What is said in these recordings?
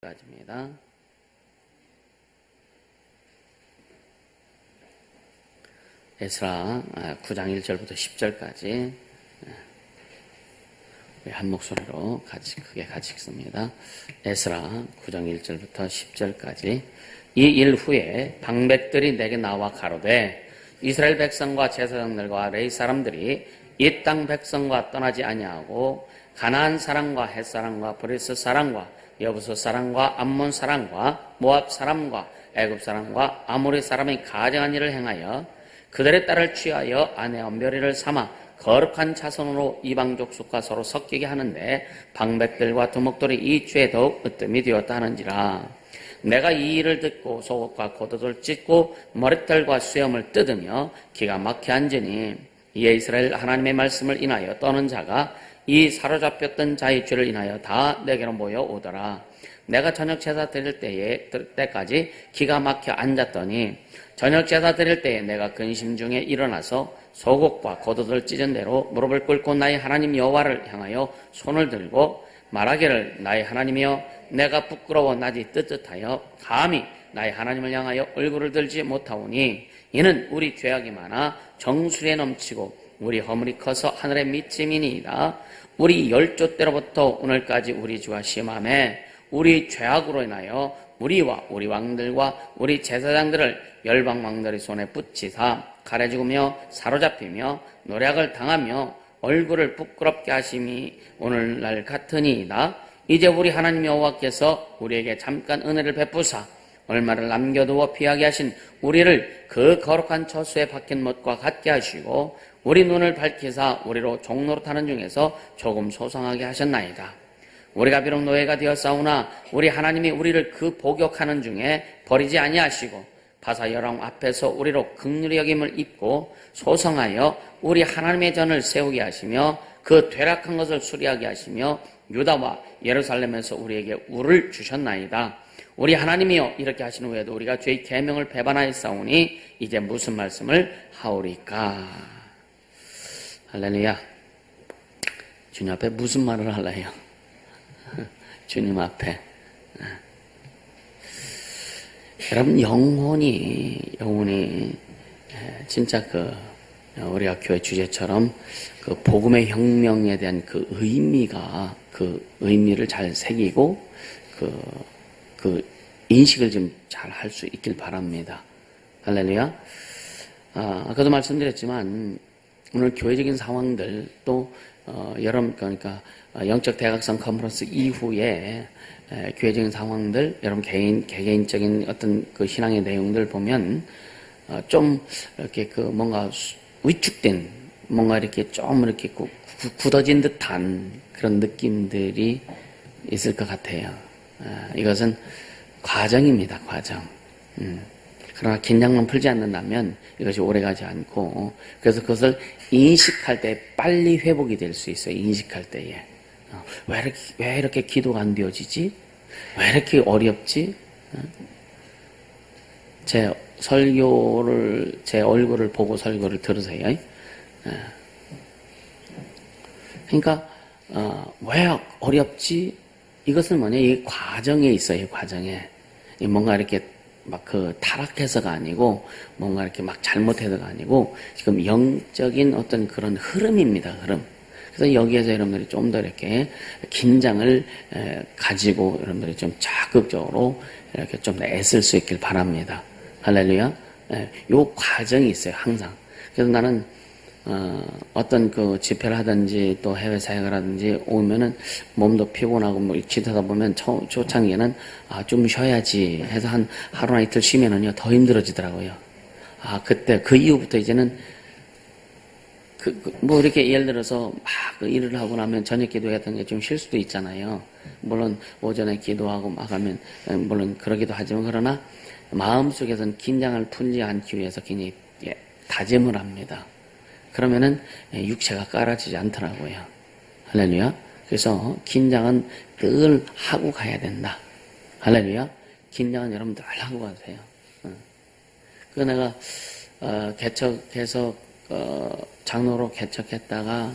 까지입니다. 에스라 9장 1절부터 10절까지 한 목소리로 크게 같이 읽습니다. 에스라 9장 1절부터 10절까지. 이 일 후에 방백들이 내게 나와 가로되 이스라엘 백성과 제사장들과 레위 사람들이 이 땅 백성과 떠나지 아니하고 가나안 사람과 헷 사람과 브리스 사람과 여부스 사람과 암몬 사람과 모압 사람과 애굽 사람과 아모리 사람의 가증한 일을 행하여 그들의 딸을 취하여 아내 언별이를 삼아 거룩한 자손으로 이방 족속과 서로 섞이게 하는데 방백들과 두목들이 이 죄에 더욱 으뜸이 되었다 하는지라. 내가 이 일을 듣고 속옷과 겉옷을 찢고 머리털과 수염을 뜯으며 기가 막혀 앉으니 이에 이스라엘 하나님의 말씀을 인하여 떠는 자가 이 사로잡혔던 자의 죄를 인하여 다 내게로 모여오더라. 내가 저녁 제사 드릴 때까지 기가 막혀 앉았더니 저녁 제사 드릴 때에 내가 근심 중에 일어나서 속옷과 겉옷을 찢은 대로 무릎을 꿇고 나의 하나님 여호와를 향하여 손을 들고 말하기를 나의 하나님이여 내가 부끄러워 나지 뜨뜻하여 감히 나의 하나님을 향하여 얼굴을 들지 못하오니 이는 우리 죄악이 많아 정수리에 넘치고 우리 허물이 커서 하늘에 미침이니이다. 우리 열조 때로부터 오늘까지 우리 주와 심함에 우리 죄악으로 인하여 우리와 우리 왕들과 우리 제사장들을 열방 왕들의 손에 붙이사 칼에 죽으며 사로잡히며 노략을 당하며 얼굴을 부끄럽게 하심이 오늘날 같으니이다. 이제 우리 하나님 여호와께서 우리에게 잠깐 은혜를 베푸사 얼마를 남겨두어 피하게 하신 우리를 그 거룩한 처소에 박힌 못과 같게 하시고 우리 눈을 밝히사 우리로 종노릇하는 중에서 조금 소성하게 하셨나이다. 우리가 비록 노예가 되었사오나 우리 하나님이 우리를 그 복역하는 중에 버리지 아니하시고 바사 열왕 앞에서 우리로 긍휼히 여김을 입고 소성하여 우리 하나님의 전을 세우게 하시며 그 퇴락한 것을 수리하게 하시며 유다와 예루살렘에서 우리에게 우를 주셨나이다. 우리 하나님이여 이렇게 하신 후에도 우리가 죄의 계명을 배반하였사오니 이제 무슨 말씀을 하오리까. 할렐루야. 주님 앞에 무슨 말을 할래요? 주님 앞에. 여러분 영혼이 진짜 우리가 교회 주제처럼 그 복음의 혁명에 대한 그 의미를 잘 새기고 그 인식을 좀 잘 할 수 있길 바랍니다. 할렐루야. 아까도 말씀드렸지만 오늘 교회적인 상황들 또 여러분 그러니까 영적 대각성 컨퍼런스 이후에 교회적인 상황들 여러분 개개인적인 어떤 그 신앙의 내용들 보면 좀 이렇게 뭔가 위축된 뭔가 이렇게 좀 이렇게 굳어진 듯한 그런 느낌들이 있을 것 같아요. 이것은 과정입니다. 과정. 그러나 긴장만 풀지 않는다면 이것이 오래가지 않고 그래서 그것을 인식할 때 빨리 회복이 될 수 있어요. 인식할 때에. 왜 이렇게 기도가 안 되어지지? 왜 이렇게 어렵지? 제 얼굴을 보고 설교를 들으세요. 그러니까 왜 어렵지? 이것은 뭐냐? 이 과정에 있어요. 과정에. 뭔가 이렇게 막 타락해서가 아니고 뭔가 이렇게 막 잘못해서가 아니고 지금 영적인 어떤 그런 흐름입니다. 흐름. 그래서 여기에서 여러분들이 좀 더 이렇게 긴장을 가지고 여러분들이 좀 적극적으로 이렇게 좀 더 애쓸 수 있길 바랍니다. 할렐루야. 요 과정이 있어요. 항상. 그래서 나는 어떤 집회를 하든지 또 해외 사역을 하든지 오면은 몸도 피곤하고 뭐 지하다 보면 초창기에는 좀 쉬어야지 해서 한 하루나 이틀 쉬면은요 더 힘들어지더라고요. 그때 그 이후부터 이제는 뭐 이렇게 예를 들어서 막 일을 하고 나면 저녁 기도 같은 게 좀 쉴 수도 있잖아요. 물론 오전에 기도하고 막 하면 물론 그러기도 하지만 그러나 마음속에서는 긴장을 풀지 않기 위해서 굉장히 다짐을 합니다. 그러면은 육체가 깔아지지 않더라고요. 할렐루야. 그래서 긴장은 늘 하고 가야 된다. 할렐루야. 긴장은 여러분 늘 하고 가세요. 내가 개척해서 장로로 개척했다가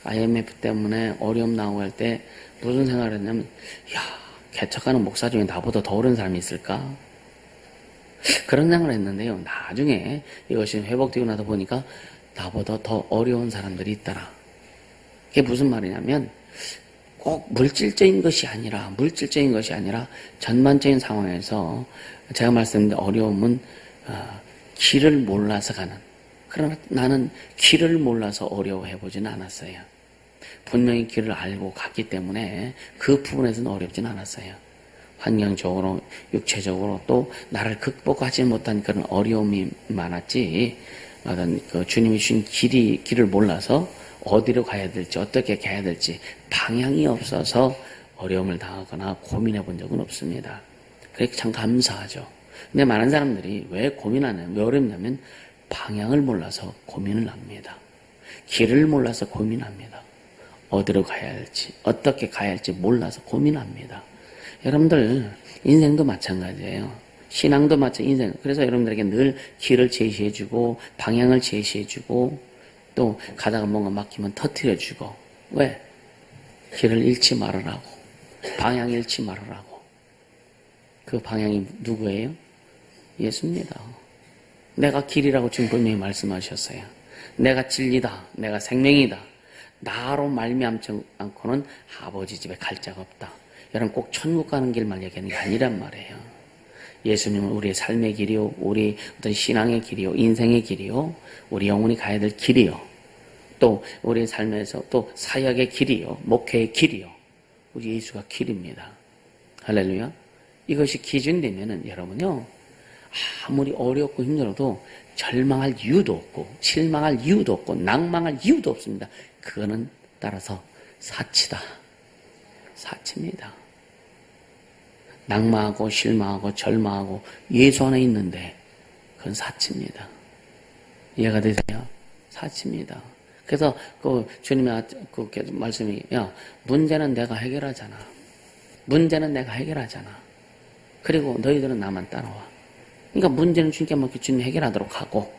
IMF 때문에 어려움 나오고 할 때 무슨 생각을 했냐면 개척하는 목사 중에 나보다 더 어려운 사람이 있을까? 그런 생각을 했는데요. 나중에 이것이 회복되고 나서 보니까 나보다 더 어려운 사람들이 있더라. 그게 무슨 말이냐면 꼭 물질적인 것이 아니라 전반적인 상황에서 제가 말씀드린 어려움은 길을 몰라서 가는, 그러나 나는 길을 몰라서 어려워해보지는 않았어요. 분명히 길을 알고 갔기 때문에 그 부분에서는 어렵진 않았어요. 환경적으로, 육체적으로 또 나를 극복하지 못한 그런 어려움이 많았지, 어떤 그 주님이 주신 길을 몰라서 어디로 가야 될지, 어떻게 가야 될지 방향이 없어서 어려움을 당하거나 고민해 본 적은 없습니다. 그게 참 감사하죠. 근데 많은 사람들이 왜 고민하냐면, 왜 어렵냐면 방향을 몰라서 고민을 합니다. 길을 몰라서 고민합니다. 어디로 가야 할지, 어떻게 가야 할지 몰라서 고민합니다. 여러분들 인생도 마찬가지예요. 신앙도 인생. 그래서 여러분들에게 늘 길을 제시해주고 방향을 제시해주고 또 가다가 뭔가 막히면 터뜨려주고. 왜? 길을 잃지 말으라고, 방향 잃지 말으라고. 그 방향이 누구예요? 예수입니다. 내가 길이라고 지금 분명히 말씀하셨어요. 내가 진리다, 내가 생명이다, 나로 말미암지 않고는 아버지 집에 갈 자가 없다. 여러분 꼭 천국 가는 길만 얘기하는 게 아니란 말이에요. 예수님은 우리의 삶의 길이요, 우리 어떤 신앙의 길이요, 인생의 길이요, 우리 영혼이 가야 될 길이요, 또 우리 삶에서 또 사역의 길이요, 목회의 길이요, 우리 예수가 길입니다. 할렐루야. 이것이 기준되면은 여러분요, 아무리 어렵고 힘들어도 절망할 이유도 없고 실망할 이유도 없고 낭망할 이유도 없습니다. 그거는 따라서 사치다. 사치입니다. 낭망하고 실망하고 절망하고 예수 안에 있는데 그건 사치입니다. 이해가 되세요? 사치입니다. 그래서 그 주님의 그 말씀이, 야, 문제는 내가 해결하잖아. 문제는 내가 해결하잖아. 그리고 너희들은 나만 따라와. 그러니까 문제는 주님께 맡겨 주님이 해결하도록 하고.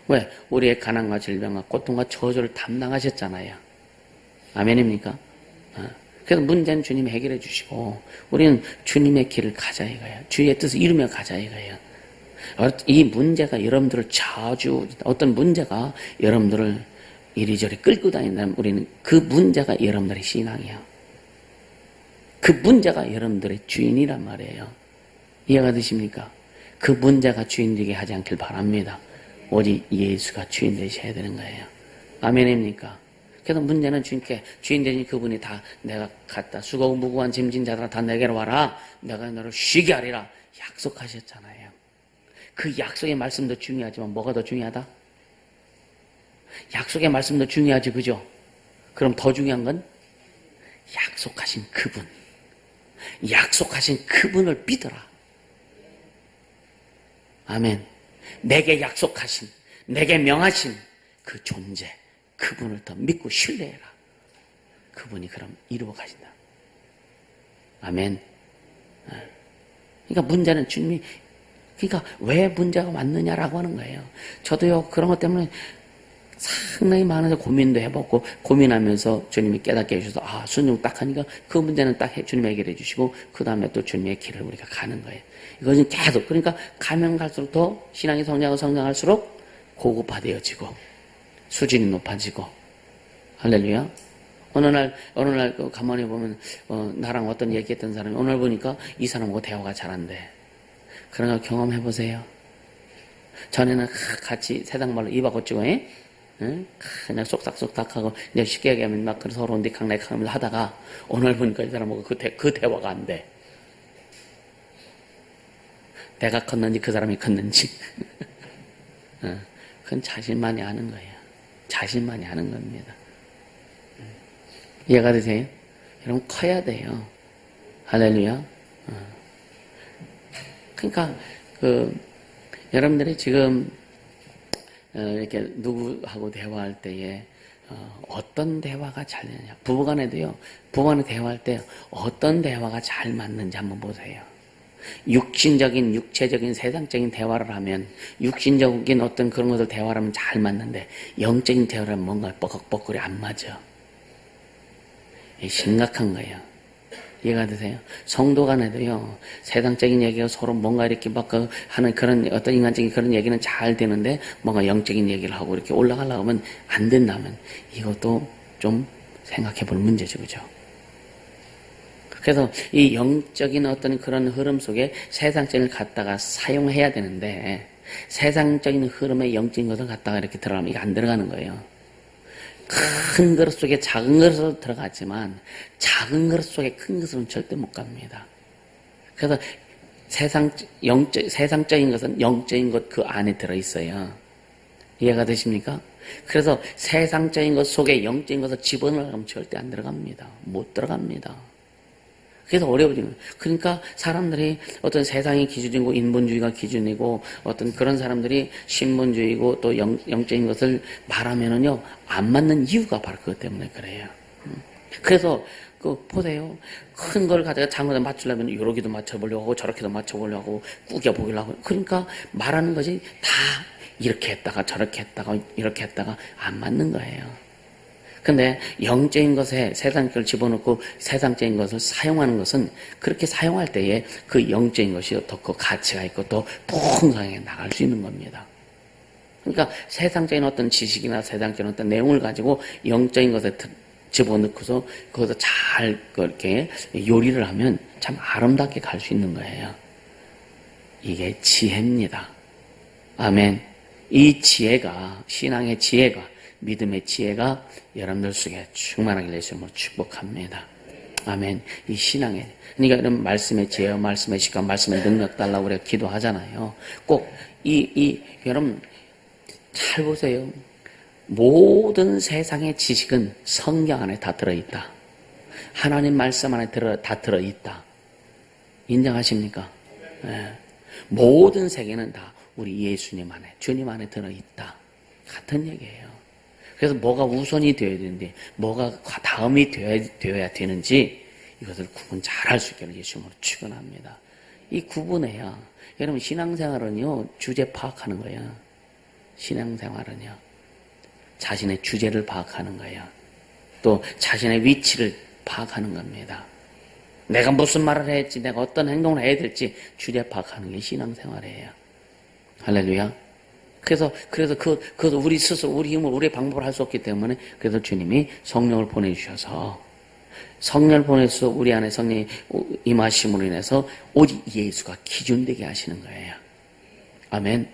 왜? 우리의 가난과 질병과 고통과 저주를 담당하셨잖아요. 아멘입니까? 그래서 문제는 주님이 해결해 주시고 우리는 주님의 길을 가자 이거예요. 주의 뜻을 이루며 가자 이거예요. 이 문제가 여러분들을 자주, 어떤 문제가 여러분들을 이리저리 끌고 다닌다면 우리는 그 문제가 여러분들의 신앙이야. 그 문제가 여러분들의 주인이란 말이에요. 이해가 되십니까? 그 문제가 주인 되게 하지 않길 바랍니다. 오직 예수가 주인 되셔야 되는 거예요. 아멘입니까? 그래서 문제는 주님께, 주인 되신 그분이 다 내가 갔다 수고하고 무거운 짐진 자들아 다 내게로 와라, 내가 너를 쉬게 하리라 약속하셨잖아요. 그 약속의 말씀도 중요하지만 뭐가 더 중요하다? 약속의 말씀도 중요하지, 그죠? 그럼 더 중요한 건 약속하신 그분, 약속하신 그분을 믿어라. 아멘. 내게 약속하신, 내게 명하신 그 존재, 그분을 더 믿고 신뢰해라. 그분이 그럼 이루어 가신다. 아멘. 그러니까 문제는 주님이, 그러니까 왜 문제가 왔느냐라고 하는 거예요. 저도요, 그런 것 때문에 상당히 많은 고민도 해봤고, 고민하면서 주님이 깨닫게 해주셔서, 아, 순종 딱 하니까 그 문제는 딱 주님이 해결해 주시고, 그 다음에 또 주님의 길을 우리가 가는 거예요. 이것은 계속, 그러니까 가면 갈수록 더 신앙이 성장할수록 고급화되어지고, 수준이 높아지고, 할렐루야. 어느 날, 가만히 보면, 나랑 어떤 얘기했던 사람이 오늘 보니까 이 사람하고 대화가 잘 안 돼. 그런 거 경험해보세요. 전에는 같이 세상말로 입 아고 찍어, 그냥 쏙닥쏙닥하고, 이제 쉽게 얘기하면 막 서로 니캉내캉 하면서 하다가, 오늘 보니까 이 사람하고 그 대화가 안 돼. 내가 컸는지 그 사람이 컸는지. 그건 자신만이 아는 거예요. 자신만이 아는 겁니다. 이해가 되세요? 여러분, 커야 돼요. 할렐루야. 그러니까, 여러분들이 지금, 이렇게 누구하고 대화할 때에, 어떤 대화가 잘 되느냐. 부부간에도요, 부부간에 대화할 때 어떤 대화가 잘 맞는지 한번 보세요. 육신적인, 육체적인, 세상적인 대화를 하면, 육신적인 어떤 그런 것을 대화를 하면 잘 맞는데, 영적인 대화를 하면 뭔가 뻐걱뻐걱이 안 맞아. 심각한 거예요. 이해가 되세요? 성도 간에도요, 세상적인 얘기가 서로 뭔가 이렇게 막 하는 그런 어떤 인간적인 그런 얘기는 잘 되는데, 뭔가 영적인 얘기를 하고 이렇게 올라가려고 하면 안 된다면, 이것도 좀 생각해 볼 문제죠, 그죠? 그래서 이 영적인 어떤 그런 흐름 속에 세상적인 걸 갖다가 사용해야 되는데, 세상적인 흐름에 영적인 것을 갖다가 이렇게 들어가면 이게 안 들어가는 거예요. 큰 그릇 속에 작은 그릇으로 들어가지만 작은 그릇 속에 큰 그릇은 절대 못 갑니다. 그래서 세상적인 것은 영적인 것 그 안에 들어있어요. 이해가 되십니까? 그래서 세상적인 것 속에 영적인 것을 집어넣으면 절대 안 들어갑니다. 못 들어갑니다. 그래서 어려워지는 거예요. 그러니까 사람들이 어떤 세상의 기준이고 인본주의가 기준이고 어떤 그런 사람들이 신본주의고 또 영적인 것을 말하면은요, 안 맞는 이유가 바로 그것 때문에 그래요. 그래서 보세요. 큰 걸 가져가 작은 걸 맞추려면 요러기도 맞춰보려고 하고 저렇게도 맞춰보려고 하고 꾸겨보려고 하고, 그러니까 말하는 것이 다 이렇게 했다가 저렇게 했다가 이렇게 했다가 안 맞는 거예요. 근데 영적인 것에 세상 걸 집어넣고 세상적인 것을 사용하는 것은 그렇게 사용할 때에 그 영적인 것이 더 그 가치가 있고 또 풍성하게 나갈 수 있는 겁니다. 그러니까 세상적인 어떤 지식이나 세상적인 어떤 내용을 가지고 영적인 것에 집어넣고서 거기서 잘 그렇게 요리를 하면 참 아름답게 갈 수 있는 거예요. 이게 지혜입니다. 아멘. 이 지혜가, 신앙의 지혜가, 믿음의 지혜가 여러분들 속에 충만하게 되시면 축복합니다. 아멘. 이 신앙의, 그러니까 이런 말씀의 지혜와 말씀의 시간, 말씀의 능력 달라고 우리가 기도하잖아요. 꼭 여러분 잘 보세요. 모든 세상의 지식은 성경 안에 다 들어있다. 하나님 말씀 안에 다 들어있다. 인정하십니까? 네. 모든 세계는 다 우리 예수님 안에, 주님 안에 들어있다. 같은 얘기예요. 그래서 뭐가 우선이 되어야 되는데 뭐가 다음이 되어야 되는지 이것을 구분 잘 할 수 있기를 예수님으로 축원합니다. 이 구분해야, 여러분 신앙생활은요, 주제 파악하는 거야. 신앙생활은요, 자신의 주제를 파악하는 거예요. 또 자신의 위치를 파악하는 겁니다. 내가 무슨 말을 해야 할지, 내가 어떤 행동을 해야 될지 주제 파악하는 게 신앙생활이에요. 할렐루야. 그래서 그것도 우리 스스로, 우리 힘으로, 우리의 방법을 할 수 없기 때문에, 그래서 주님이 성령을 보내주셔서, 성령을 보내서 우리 안에 성령이 임하심으로 인해서 오직 예수가 기준되게 하시는 거예요. 아멘.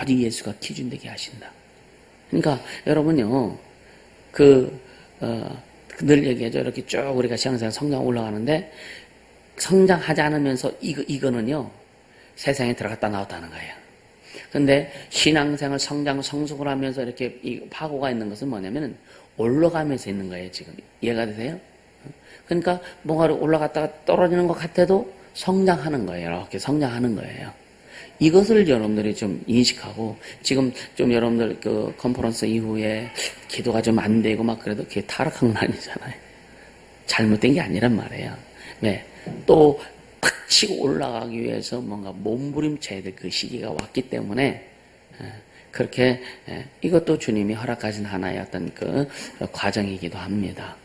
오직 예수가 기준되게 하신다. 그러니까 여러분요, 늘 얘기하죠. 이렇게 쭉 우리가 신앙생활 성장 올라가는데, 성장하지 않으면서 이거는요, 세상에 들어갔다 나왔다 하는 거예요. 근데 신앙생활 성장, 성숙을 하면서 이렇게 이 파고가 있는 것은 뭐냐면은 올라가면서 있는 거예요, 지금. 이해가 되세요? 그러니까 뭔가를 올라갔다가 떨어지는 것 같아도 성장하는 거예요. 이렇게 성장하는 거예요. 이것을 여러분들이 좀 인식하고, 지금 좀 여러분들 그 컨퍼런스 이후에 기도가 좀 안 되고 막 그래도 그게 타락한 건 아니잖아요. 잘못된 게 아니란 말이에요. 네. 또 탁 치고 올라가기 위해서 뭔가 몸부림쳐야 될 그 시기가 왔기 때문에, 그렇게 이것도 주님이 허락하신 하나의 어떤 그 과정이기도 합니다.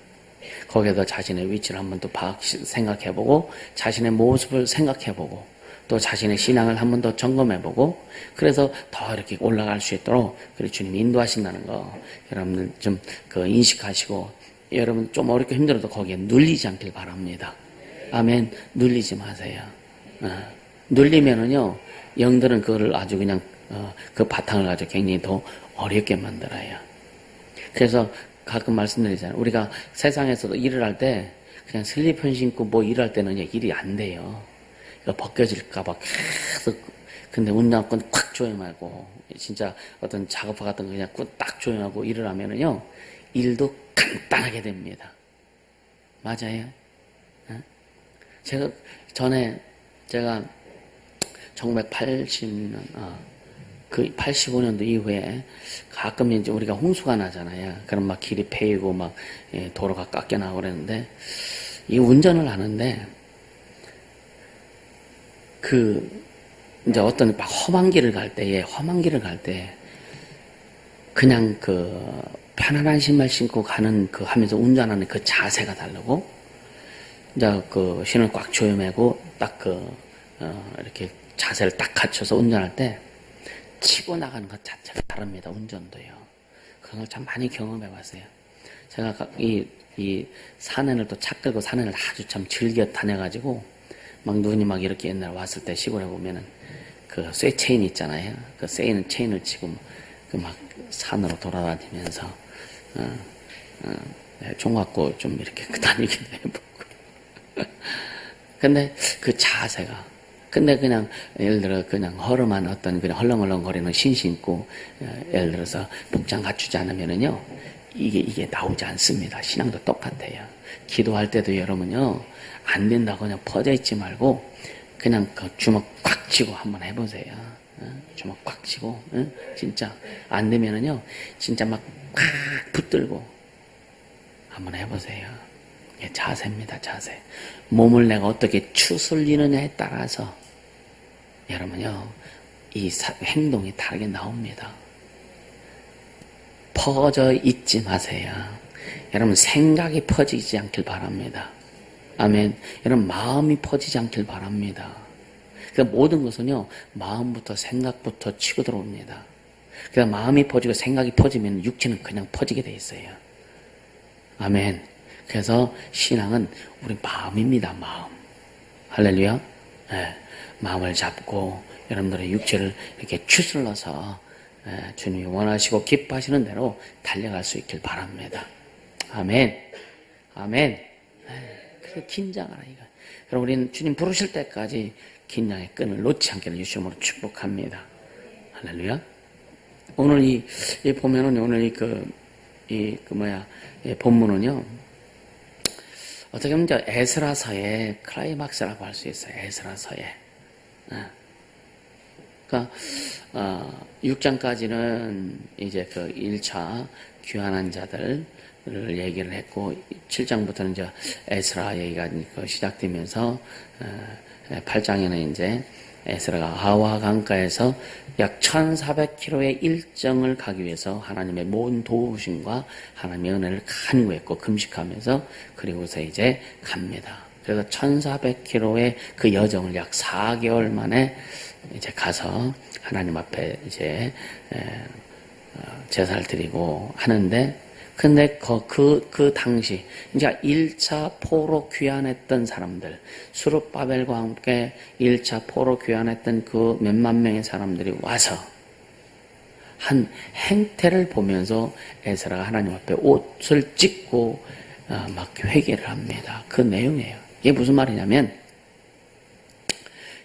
거기에서 자신의 위치를 한번 또 생각해보고, 자신의 모습을 생각해보고, 또 자신의 신앙을 한 번 더 점검해보고, 그래서 더 이렇게 올라갈 수 있도록 그래 주님이 인도하신다는 거 여러분들 좀 인식하시고, 여러분 좀 어렵고 힘들어도 거기에 눌리지 않길 바랍니다. 아멘. 눌리지 마세요. 눌리면은요, 영들은 그거를 아주 그냥 그 바탕을 가지고 굉장히 더 어렵게 만들어요. 그래서 가끔 말씀드리잖아요. 우리가 세상에서도 일을 할 때 그냥 슬리퍼 신고 뭐 일할 때는 일이 안 돼요. 이거 벗겨질까봐 계속. 근데 운전권 콱 조용하고, 진짜 어떤 작업화 같은 거 그냥 딱 조용하고 일을 하면은요, 일도 간단하게 됩니다. 맞아요. 제가 1980년, 그 85년도 이후에 가끔 이제 우리가 홍수가 나잖아요. 그럼 막 길이 패이고 막 도로가 깎여 나오고 그랬는데, 이 운전을 하는데, 이제 어떤 막 험한 길을 갈 때, 그냥 편안한 신발 신고 가는 하면서 운전하는 그 자세가 다르고, 이제 그 신을 꽉 조여매고 딱 이렇게 자세를 딱 갖춰서 운전할 때 치고 나가는 것 자체가 다릅니다. 운전도요. 그걸 참 많이 경험해 봤어요. 제가 이 산행을 또 차 끌고 산행을 아주 참 즐겨 다녀가지고 막 눈이 막 이렇게 옛날 왔을 때 시골에 보면은 그 쇠 체인 있잖아요. 그 쇠 체인을 치고 그 막 산으로 돌아다니면서 총 갖고 좀 이렇게 다니기도 해보고. 근데 그 자세가, 근데 그냥 예를 들어 그냥 허름한 어떤 그냥 헐렁헐렁거리는 신고 예를 들어서 복장 갖추지 않으면은요 이게 나오지 않습니다. 신앙도 똑같아요. 기도할 때도 여러분요 안 된다고 그냥 퍼져 있지 말고 그냥 그 주먹 꽉 쥐고 한번 해보세요. 주먹 꽉 쥐고 진짜 안 되면은요 진짜 막 꽉 붙들고 한번 해보세요. 이게 자세입니다. 자세. 몸을 내가 어떻게 추슬리느냐에 따라서 여러분요 이 행동이 다르게 나옵니다. 퍼져 있지 마세요. 여러분 생각이 퍼지지 않길 바랍니다. 아멘. 여러분 마음이 퍼지지 않길 바랍니다. 그 모든 것은요 마음부터 생각부터 치고 들어옵니다. 그래서 마음이 퍼지고 생각이 퍼지면 육체는 그냥 퍼지게 돼 있어요. 아멘. 그래서 신앙은 우리 마음입니다. 마음. 할렐루야. 네. 마음을 잡고 여러분들의 육체를 이렇게 추슬러서 주님이 원하시고 기뻐하시는 대로 달려갈 수 있길 바랍니다. 아멘. 아멘. 그래서 긴장하라 이거. 그럼 우리는 주님 부르실 때까지 긴장의 끈을 놓지 않기를 주님으로 축복합니다. 할렐루야. 오늘 이 보면은 오늘 이 본문은요 어떻게 보면 에스라서의 클라이막스라고 할 수 있어요. 에스라서의. 그러니까 6장까지는 이제 그 1차 귀환한 자들을 얘기를 했고 7장부터는 이제 에스라 얘기가 시작되면서 8장에는 이제 에스라가 아와 강가에서 약 1400km의 일정을 가기 위해서 하나님의 모든 도우심과 하나님의 은혜를 간구했고 금식하면서 그리고서 이제 갑니다. 그래서 1400km의 그 여정을 약 4개월 만에 이제 가서 하나님 앞에 이제 제사를 드리고 하는데 근데 그 당시 이제 1차 포로 귀환했던 사람들 스룹바벨과 함께 1차 포로 귀환했던 그 몇만 명의 사람들이 와서 한 행태를 보면서 에스라가 하나님 앞에 옷을 찢고 막 회개를 합니다. 그 내용이에요. 이게 무슨 말이냐면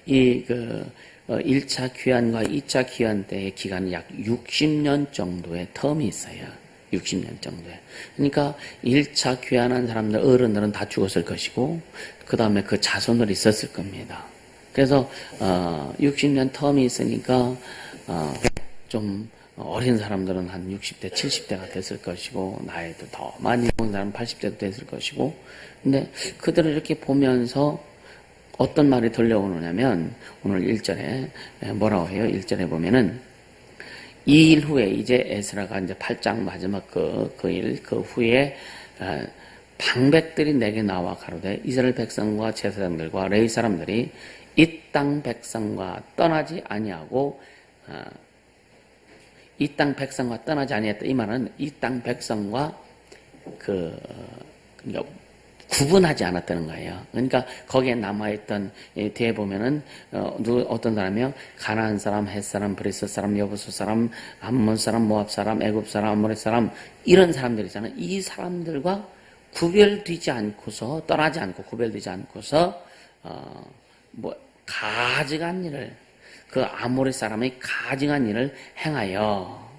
1차 귀환과 2차 귀환 때의 기간이 약 60년 정도의 텀이 있어요. 60년 정도에. 그러니까 1차 귀환한 사람들, 어른들은 다 죽었을 것이고, 그 다음에 그 자손들이 있었을 겁니다. 그래서, 60년 텀이 있으니까, 좀, 어린 사람들은 한 60대, 70대가 됐을 것이고, 나이도 더 많이 먹은 사람은 80대도 됐을 것이고, 근데 그들을 이렇게 보면서 어떤 말이 들려오느냐면, 오늘 1절에 뭐라고 해요? 1절에 보면은, 이 일 후에 이제 에스라가 이제 8장 마지막 그 후에 방백들이 내게 나와 가로되 이스라엘 백성과 제사장들과 레위 사람들이 이 땅 백성과 떠나지 아니하고 이 땅 백성과 떠나지 아니했다. 이 말은 이 땅 백성과 그러니까 구분하지 않았다는 거예요. 그러니까 거기에 남아있던 뒤에 보면은 어떤 사람이요? 가나안 사람, 헷 사람, 브리스 사람, 여부수 사람, 암몬 사람, 모압 사람, 애굽 사람, 아모리 사람 이런 사람들이잖아요. 이 사람들과 구별되지 않고서 떠나지 않고 구별되지 않고서 가증한 일을 그 아모리 사람의 가증한 일을 행하여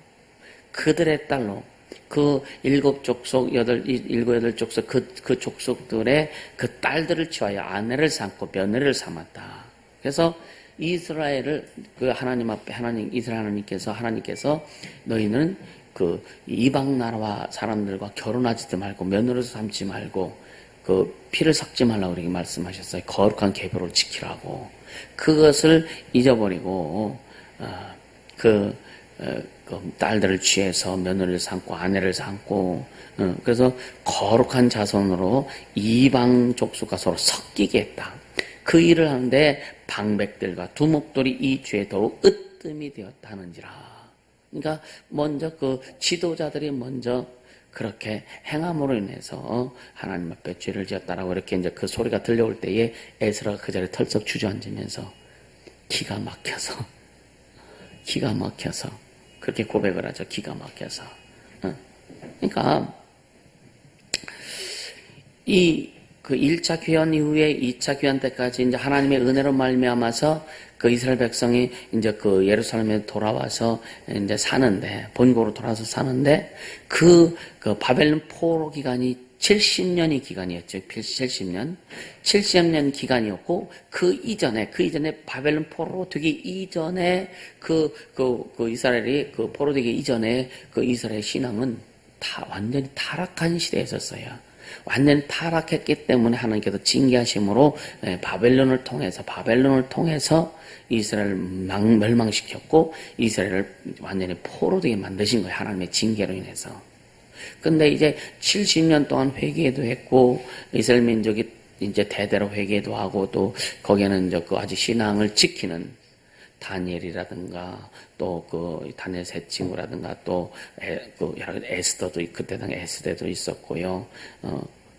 그들의 딸로 그 7족속, 7족속, 그 족속들의 그 딸들을 취하여 아내를 삼고 며느리를 삼았다. 그래서 이스라엘을, 하나님 앞에, 이스라엘 하나님께서 너희는 그 이방 나라와 사람들과 결혼하지도 말고, 며느리도 삼지 말고, 그 피를 섞지 말라고 그렇게 말씀하셨어요. 거룩한 계보를 지키라고. 그것을 잊어버리고, 그 딸들을 취해서 며느리를 삼고 아내를 삼고 그래서 거룩한 자손으로 이방 족속과 서로 섞이게 했다. 그 일을 하는데 방백들과 두목들이 이 죄에 더욱 으뜸이 되었다 하는지라. 그러니까 먼저 그 지도자들이 먼저 그렇게 행함으로 인해서 하나님 앞에 죄를 지었다라고 이렇게 이제 그 소리가 들려올 때에 에스라가 그 자리에 털썩 주저앉으면서 기가 막혀서 그렇게 고백을 하죠. 기가 막혀서. 그러니까 그 1차 귀환 이후에 2차 귀환 때까지 이제 하나님의 은혜로 말미암아서 그 이스라엘 백성이 이제 그 예루살렘에 돌아와서 이제 사는데, 본고로 돌아와서 사는데, 그 바벨론 포로 기간이 70년이 기간이었죠. 70년. 70년 기간이었고, 그 이전에 바벨론 포로 되기 이전에 그 이스라엘이 그 포로 되기 이전에 그 이스라엘 신앙은 다 완전히 타락한 시대에 있었어요. 완전히 타락했기 때문에 하나님께서 징계하심으로 바벨론을 통해서 이스라엘을 멸망시켰고 이스라엘을 완전히 포로 되게 만드신 거예요. 하나님의 징계로 인해서. 근데 이제 70년 동안 회개도 했고 이스라엘 민족이 이제 대대로 회개도 하고 또 거기에는 이제 그 아주 신앙을 지키는 다니엘이라든가 또 그 다니엘 세 친구라든가 또 여러 가지 에스더도 그때 당에 에스더도 있었고요.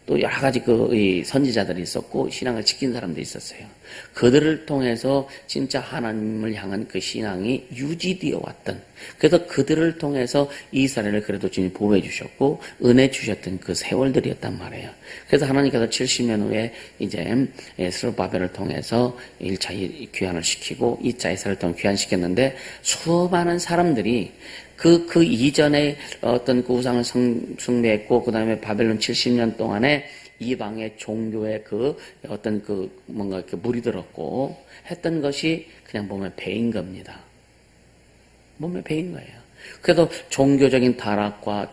또 여러 가지 이 선지자들이 있었고 신앙을 지킨 사람도 있었어요. 그들을 통해서 진짜 하나님을 향한 그 신앙이 유지되어 왔던, 그래서 그들을 통해서 이스라엘을 그래도 주님이 보호해 주셨고 은혜 주셨던 그 세월들이었단 말이에요. 그래서 하나님께서 70년 후에 이제 스룹바벨을 통해서 1차 귀환을 시키고 2차 이스라엘을 통해 귀환시켰는데 수많은 사람들이 그 이전에 어떤 그 우상을 숭배했고, 그 다음에 바벨론 70년 동안에 이방의 종교에 어떤 뭔가 이렇게 물이 들었고 했던 것이 그냥 몸에 배인 겁니다. 몸에 배인 거예요. 그래서 종교적인 타락과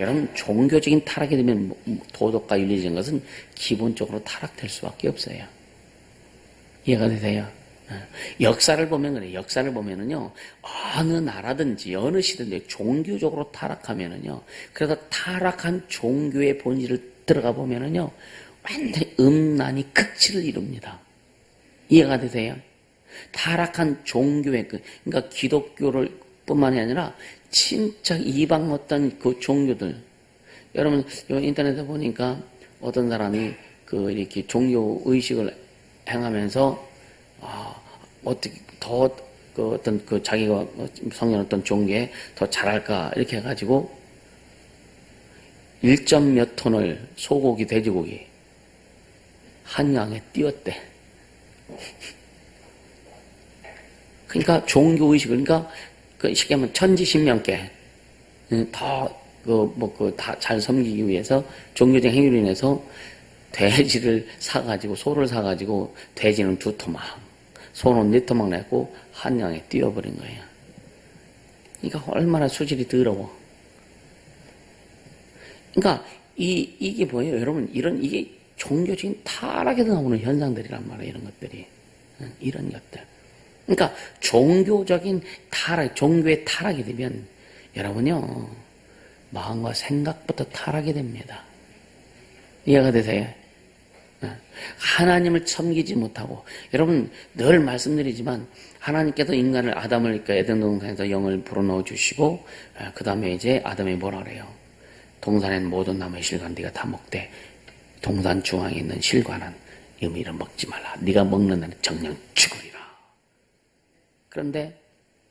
여러분, 종교적인 타락이 되면 도덕과 윤리적인 것은 기본적으로 타락될 수밖에 없어요. 이해가 되세요? 역사를 보면 그래요. 역사를 보면은요, 어느 나라든지 어느 시대든지 종교적으로 타락하면은요, 그래서 타락한 종교의 본질을 들어가 보면은요, 완전히 음란이 극치를 이룹니다. 이해가 되세요? 타락한 종교의 그러니까 기독교를 뿐만이 아니라 진짜 이방 어떤 그 종교들, 여러분 인터넷에 보니까 어떤 사람이 이렇게 종교 의식을 행하면서 어떻게 더 어떤 자기가 성년 어떤 종교에 더 잘할까 이렇게 해가지고 1점 몇 톤을 소고기, 돼지고기 한양에 띄웠대. 그러니까 종교 의식을, 그러니까 쉽게 하면 천지신명께 다 잘 섬기기 위해서 종교적 행위로 인해서 돼지를 사가지고, 소를 사가지고 돼지는 2토막, 소는 4토막 내고 한양에 띄워버린 거예요. 그러니까 얼마나 수질이 더러워. 그러니까 이게 뭐예요, 여러분? 이게 종교적인 타락에서 나오는 현상들이란 말이에요. 이런 것들이, 이런 것들. 그러니까 종교적인 타락, 종교의 타락이 되면 여러분요, 마음과 생각부터 타락이 됩니다. 이해가 되세요? 하나님을 섬기지 못하고, 여러분 늘 말씀드리지만 하나님께서 인간을, 아담을 에덴 동산에서 영을 불어넣어 주시고 그 다음에 이제 아담이 뭐라 그래요? 동산엔 모든 나무의 실과는 네가 다 먹되 동산 중앙에 있는 실과는 이를 먹지 말라. 네가 먹는 날은 정녕 죽으리라. 그런데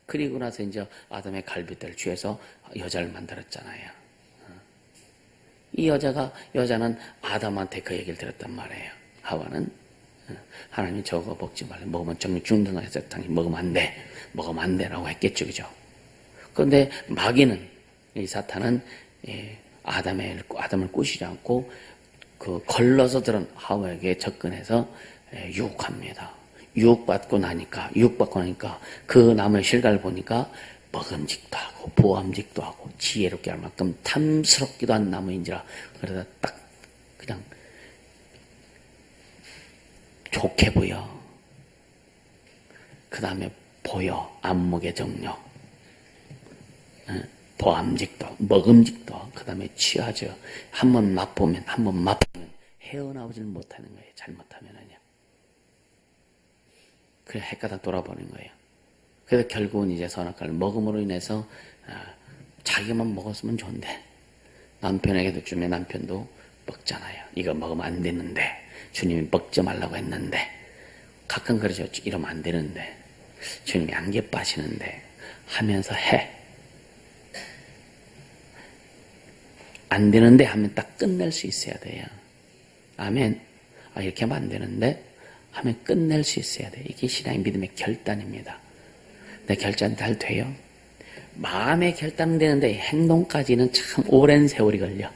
그리고 나서 이제 아담의 갈빗대를 취해서 여자를 만들었잖아요. 이 여자는 아담한테 그 얘기를 들었단 말이에요. 하와는 하나님이 저거 먹지 말라. 먹으면 정녕 죽는다 해서 먹으면 안 돼. 먹으면 안 돼라고 했겠죠. 그죠? 그런데 마귀는, 이 사탄은 아담을 꼬시지 않고 걸러서 들은 하와에게 접근해서 유혹합니다. 유혹받고 나니까 그 나무의 실과를 보니까 먹음직도 하고 보암직도 하고 지혜롭게 할 만큼 탐스럽기도 한 나무인지라, 그러다 딱 그냥 좋게 보여. 그 다음에 보여. 안목의 정력. 보암직도, 먹음직도, 그 다음에 취하죠. 한번 맛보면, 헤어나오지는 못하는 거예요. 잘못하면은요. 그래, 헷가닥 돌아보는 거예요. 그래서 결국은 이제 선악과를 먹음으로 인해서, 자기만 먹었으면 좋은데, 남편에게도 주면 남편도 먹잖아요. 이거 먹으면 안 되는데, 주님이 먹지 말라고 했는데, 가끔 그러죠. 이러면 안 되는데, 주님이 안개 빠시는데, 하면서 해. 안 되는데 하면 딱 끝낼 수 있어야 돼요. 아멘. 이렇게 하면 안 되는데 하면 끝낼 수 있어야 돼요. 이게 신앙의 믿음의 결단입니다. 내 결단 잘 돼요? 마음의 결단은 되는데 행동까지는 참 오랜 세월이 걸려.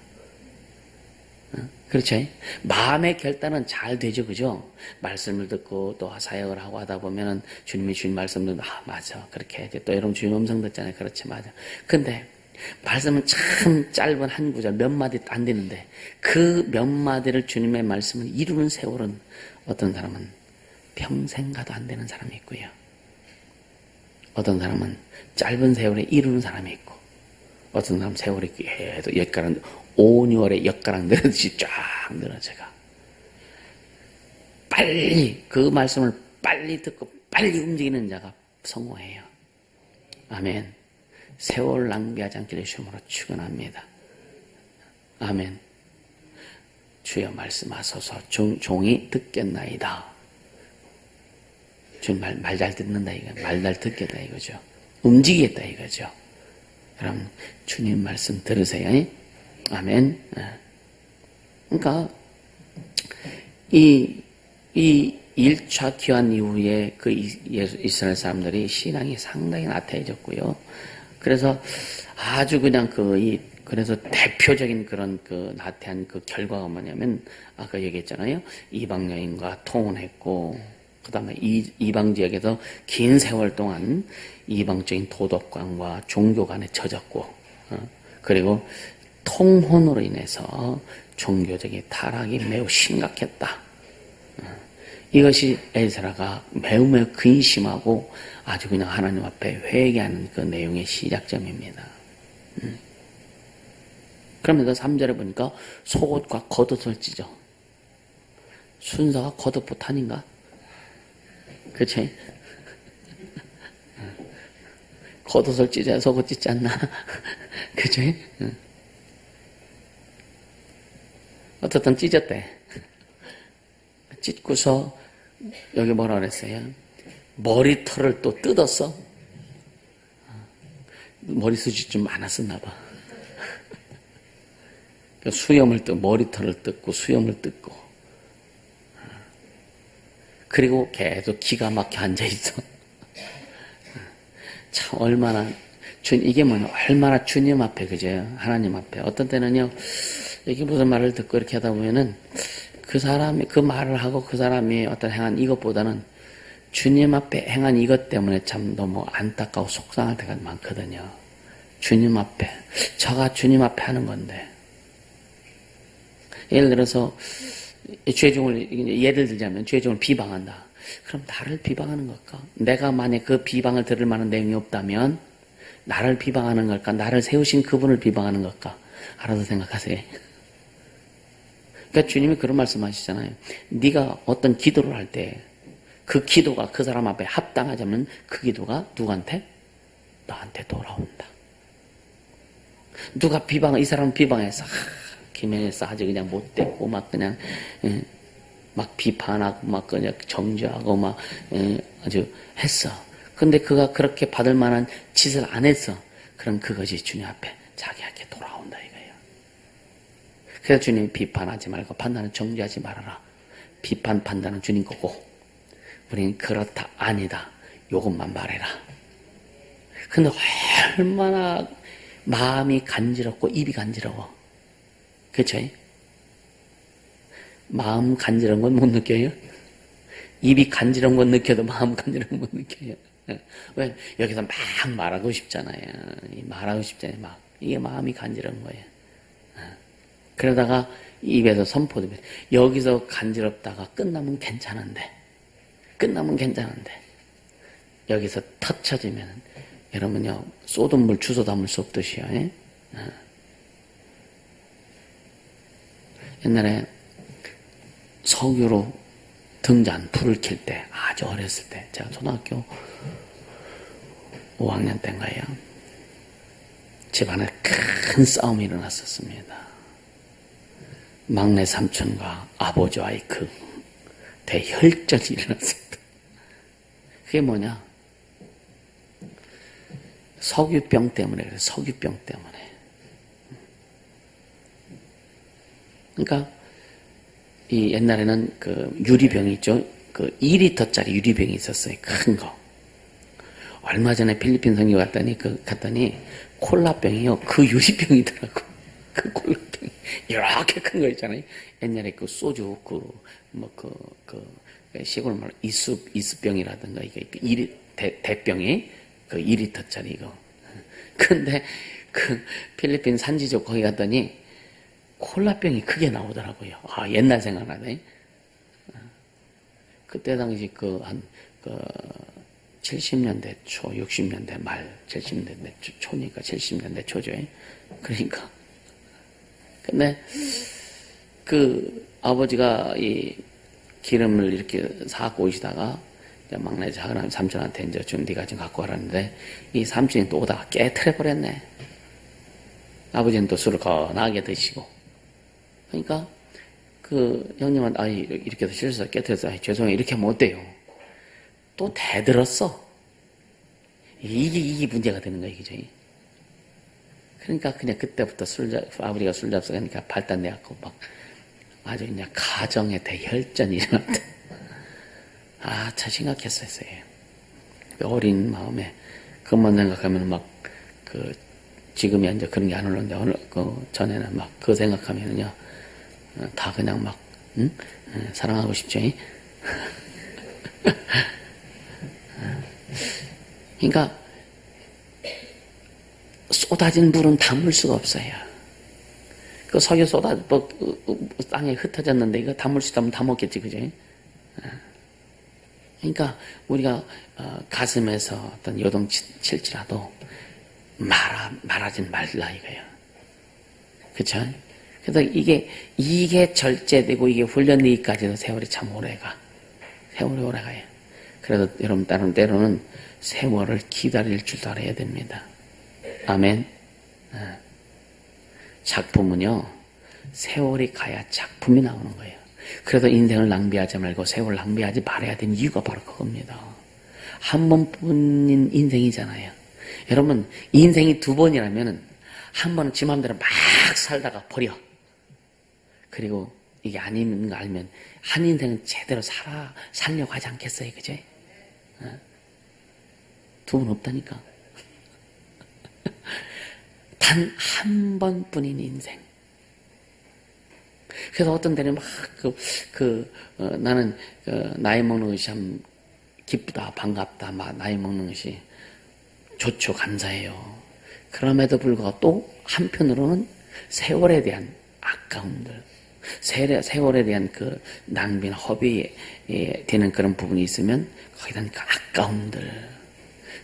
그렇죠? 마음의 결단은 잘 되죠. 그죠? 말씀을 듣고 또 사역을 하고 하다 보면은 주님이 주신 말씀 듣고 맞아. 그렇게 해야지. 또 여러분 주님 음성 듣잖아요. 그렇지, 맞아. 근데 말씀은 참 짧은 한 구절 몇 마디 안 되는데 그 몇 마디를 주님의 말씀을 이루는 세월은 어떤 사람은 평생 가도 안 되는 사람이 있고요. 어떤 사람은 짧은 세월에 이루는 사람이 있고 어떤 사람은 세월이 계속 엿가락 5~6월에 엿가락 늘어듯이 쫙 늘어져가. 빨리 그 말씀을 빨리 듣고 빨리 움직이는 자가 성공해요. 아멘. 세월 낭비하지 않기를 주님으로 축원합니다. 아멘. 주여 말씀하소서. 종이 듣겠나이다. 주님 말 잘 듣는다 이거. 말 잘 듣겠다 이거죠. 움직이겠다 이거죠. 그럼 주님 말씀 들으세요. 아멘. 그러니까 이 1차 귀환 이후에 그 이스라엘 사람들이 신앙이 상당히 나태해졌고요. 그래서 아주 그냥 그래서 대표적인 그런 나태한 결과가 뭐냐면 아까 얘기했잖아요. 이방 여인과 통혼했고 그 다음에 이방 지역에서 긴 세월 동안 이방적인 도덕관과 종교 간에 젖었고 그리고 통혼으로 인해서 종교적인 타락이 매우 심각했다. 이것이 에스라가 매우 근심하고 아주 그냥 하나님 앞에 회개하는 그 내용의 시작점입니다. 그러면서 3절에 보니까 속옷과 겉옷을 찢어. 순서가 겉옷부터 아닌가? 그치? 겉옷을 찢어야 속옷 찢지 않나? 그치? 어떻든 찢었대. 찢고서 여기 뭐라 그랬어요? 머리털을 또 뜯었어. 머리숱이 좀 많았었나 봐. 수염을 뜯고 머리털을 뜯고 수염을 뜯고 그리고 계속 기가 막혀 앉아있어. 참 얼마나 이게 뭐냐 얼마나 주님 앞에 그죠? 하나님 앞에 어떤 때는요 이게 무슨 말을 듣고 이렇게 하다 보면은 그 사람이 그 말을 하고 그 사람이 어떤 행한 이것보다는 주님 앞에 행한 이것 때문에 참 너무 안타까워 속상할 때가 많거든요. 주님 앞에 저가 주님 앞에 하는 건데 예를 들어서 예를 들자면 죄종을 비방한다. 그럼 나를 비방하는 걸까? 내가 만약 그 비방을 들을 만한 내용이 없다면 나를 비방하는 걸까? 나를 세우신 그분을 비방하는 걸까? 알아서 생각하세요. 그러니까 주님이 그런 말씀하시잖아요. 네가 어떤 기도를 할 때 그 기도가 그 사람 앞에 합당하자면 그 기도가 누구한테? 너한테 돌아온다. 누가 이 사람 비방해서 김해에서 아주 그냥 못됐고 막 그냥 막 비판하고 막 그냥 정죄하고 막 아주 했어. 근데 그가 그렇게 받을 만한 짓을 안 했어. 그럼 그것이 주님 앞에 자기에게 돌아온다 이거예요. 그래서 주님이 비판하지 말고 판단은 정죄하지 말아라. 비판 판단은 주님 거고 우리는 그렇다 아니다 요것만 말해라. 근데 얼마나 마음이 간지럽고 입이 간지러워. 그쵸? 마음 간지러운 건 못 느껴요? 입이 간지러운 건 느껴도 마음 간지러운 건 못 느껴요. 왜? 여기서 막 말하고 싶잖아요. 말하고 싶잖아요. 막. 이게 마음이 간지러운 거예요. 그러다가 입에서 선포되면 여기서 간지럽다가 끝나면 괜찮은데 여기서 터쳐지면 여러분요, 쏟은 물 주워 담을 수 없듯이요. 예? 옛날에 석유로 등잔 불을 켤 때, 아주 어렸을 때, 제가 초등학교 5학년 때인가요? 집안에 큰 싸움이 일어났었습니다. 막내 삼촌과 아버지와의 그 대혈전이 일어났습니다. 그게 뭐냐? 석유병 때문에 그래요. 석유병 때문에. 그러니까 이 옛날에는 그 유리병이 있죠. 그 2리터짜리 유리병이 있었어요. 큰 거. 얼마 전에 필리핀 선교 갔더니 콜라병이요. 그 유리병이더라고. 그 콜라병 이렇게 큰 거 있잖아요. 옛날에 그 소주 시골 말 이수병이라든가 이게 대병이 그 2리터짜리 이거. 근데 그 필리핀 산지족 거기 갔더니 콜라병이 크게 나오더라고요. 아, 옛날 생각나네. 그때 당시 70년대 초, 60년대 말, 70년대 초니까 70년대 초죠. 그러니까. 근데 그 아버지가 이 기름을 이렇게 사갖고 오시다가 막내 작은 삼촌한테 이제 좀 네가 좀 갖고 와라는데 이 삼촌이 또 오다가 깨트려 버렸네. 아버지는 또 술을 거나게 드시고. 그러니까 그 형님한테 이렇게 실수해서 깨트려서 죄송해요 이렇게 하면 어때요? 또 대들었어. 이게 문제가 되는 거야 이게. 그러니까 그냥 그때부터 아버지가 술 잡수니까 발단 내갖고 막 아주 그냥 가정의 대혈전이 일어났다. 아, 참 심각했었어요. 어린 마음에 그것만 생각하면 지금이야 이제 그런 게 안 올랐는데 전에는 막 그거 생각하면은요 다 그냥 막 사랑하고 싶죠. 그러니까 쏟아진 물은 담을 수가 없어요. 그 석유 땅에 흩어졌는데 이거 담을 수 있다면 담았겠지, 그죠? 그러니까 우리가 가슴에서 어떤 요동 칠지라도 말하진 말라 이거예요. 그쵸? 그래서 이게 절제되고 이게 훈련되기까지도 세월이 참 세월이 오래가요. 그래서 여러분 때로는 세월을 기다릴 줄 알아야 됩니다. 아멘. 작품은요, 세월이 가야 작품이 나오는 거예요. 그래서 인생을 낭비하지 말고 세월을 낭비하지 말아야 되는 이유가 바로 그겁니다. 한 번뿐인 인생이잖아요. 여러분, 인생이 두 번이라면 한 번은 지 맘대로 막 살다가 버려. 그리고 이게 아닌 거 알면 한 인생은 제대로 살려고 하지 않겠어요, 그죠? 두 번 없다니까. 단 한 번뿐인 인생. 그래서 어떤 때는 나는 나이 먹는 것이 참 기쁘다, 반갑다, 나이 먹는 것이 좋죠, 감사해요. 그럼에도 불구하고 또 한편으로는 세월에 대한 아까움들, 세월에 대한 그 낭비나 허비 되는 그런 부분이 있으면 거기에 대한 그 아까움들,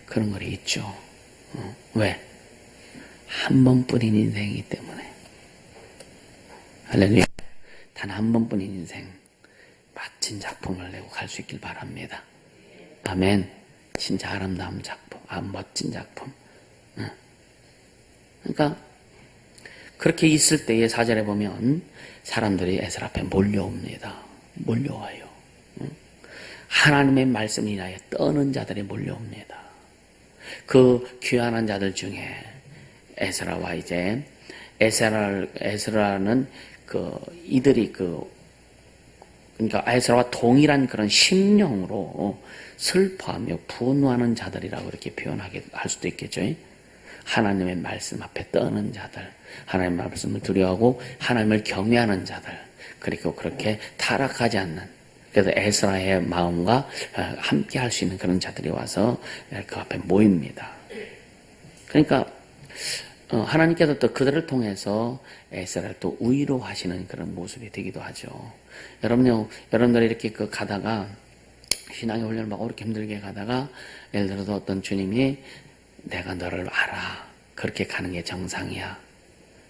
그런 거 있죠. 왜? 한 번뿐인 인생이기 때문에. 할렐루야. 단 한 번뿐인 인생, 멋진 작품을 내고 갈 수 있길 바랍니다. 아멘. 진짜 아름다운 작품, 멋진 작품. 그러니까 그렇게 있을 때의 4절에 보면 사람들이 에스라 앞에 몰려옵니다. 몰려와요. 하나님의 말씀을 인하여 떠는 자들이 몰려옵니다. 그 귀환한 자들 중에 에스라와 이제 에스라는 이들이 그러니까 에스라와 동일한 그런 심령으로 슬퍼하며 분노하는 자들이라고 이렇게 할 수도 있겠죠. 하나님의 말씀 앞에 떠는 자들, 하나님의 말씀을 두려워하고 하나님을 경외하는 자들, 그리고 그렇게 타락하지 않는, 그래서 에스라의 마음과 함께 할 수 있는 그런 자들이 와서 그 앞에 모입니다. 그러니까 하나님께서 또 그들을 통해서 에스라를 또 위로하시는 그런 모습이 되기도 하죠. 여러분들이 이렇게 가다가 신앙의 훈련을 막 어렵게 힘들게 가다가 예를 들어서 어떤 주님이 내가 너를 알아. 그렇게 가는 게 정상이야.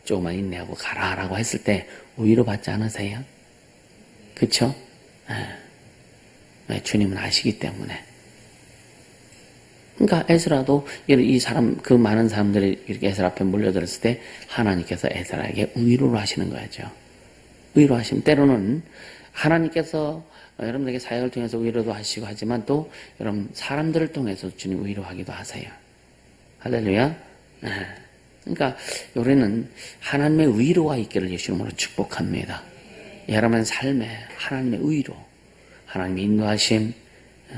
조금만 인내하고 가라라고 했을 때 위로받지 않으세요? 그쵸? 주님은 아시기 때문에. 그러니까 에스라도 이 사람, 그 많은 사람들이 이렇게 에스라 앞에 몰려들었을 때 하나님께서 에스라에게 위로를 하시는 거죠. 위로하시면 때로는 하나님께서 여러분에게 사역을 통해서 위로도 하시고 하지만 또 여러분 사람들을 통해서 주님 위로하기도 하세요. 할렐루야. 그러니까 우리는 하나님의 위로가 있기를 예수님으로 축복합니다. 여러분의 삶에 하나님의 위로, 하나님의 인도하심,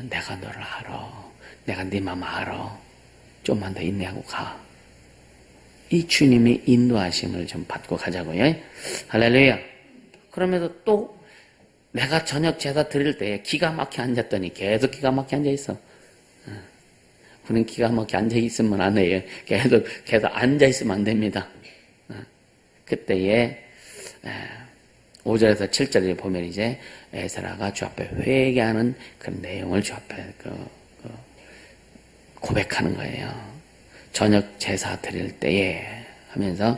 내가 너를 알아. 내가 네 맘 알아. 좀만 더 인내하고 가. 이 주님의 인도하심을 좀 받고 가자고요. 할렐루야. 그러면서 또 내가 저녁 제사 드릴 때 기가 막혀 앉았더니 계속 기가 막혀 앉아있어. 우리는 기가 막혀 앉아있으면 안 해요. 계속 앉아있으면 안 됩니다. 그때에 5절에서 7절에 보면 이제 에스라가 주 앞에 회개하는 그런 내용을 주 앞에 고백하는 거예요. 저녁 제사 드릴 때에 하면서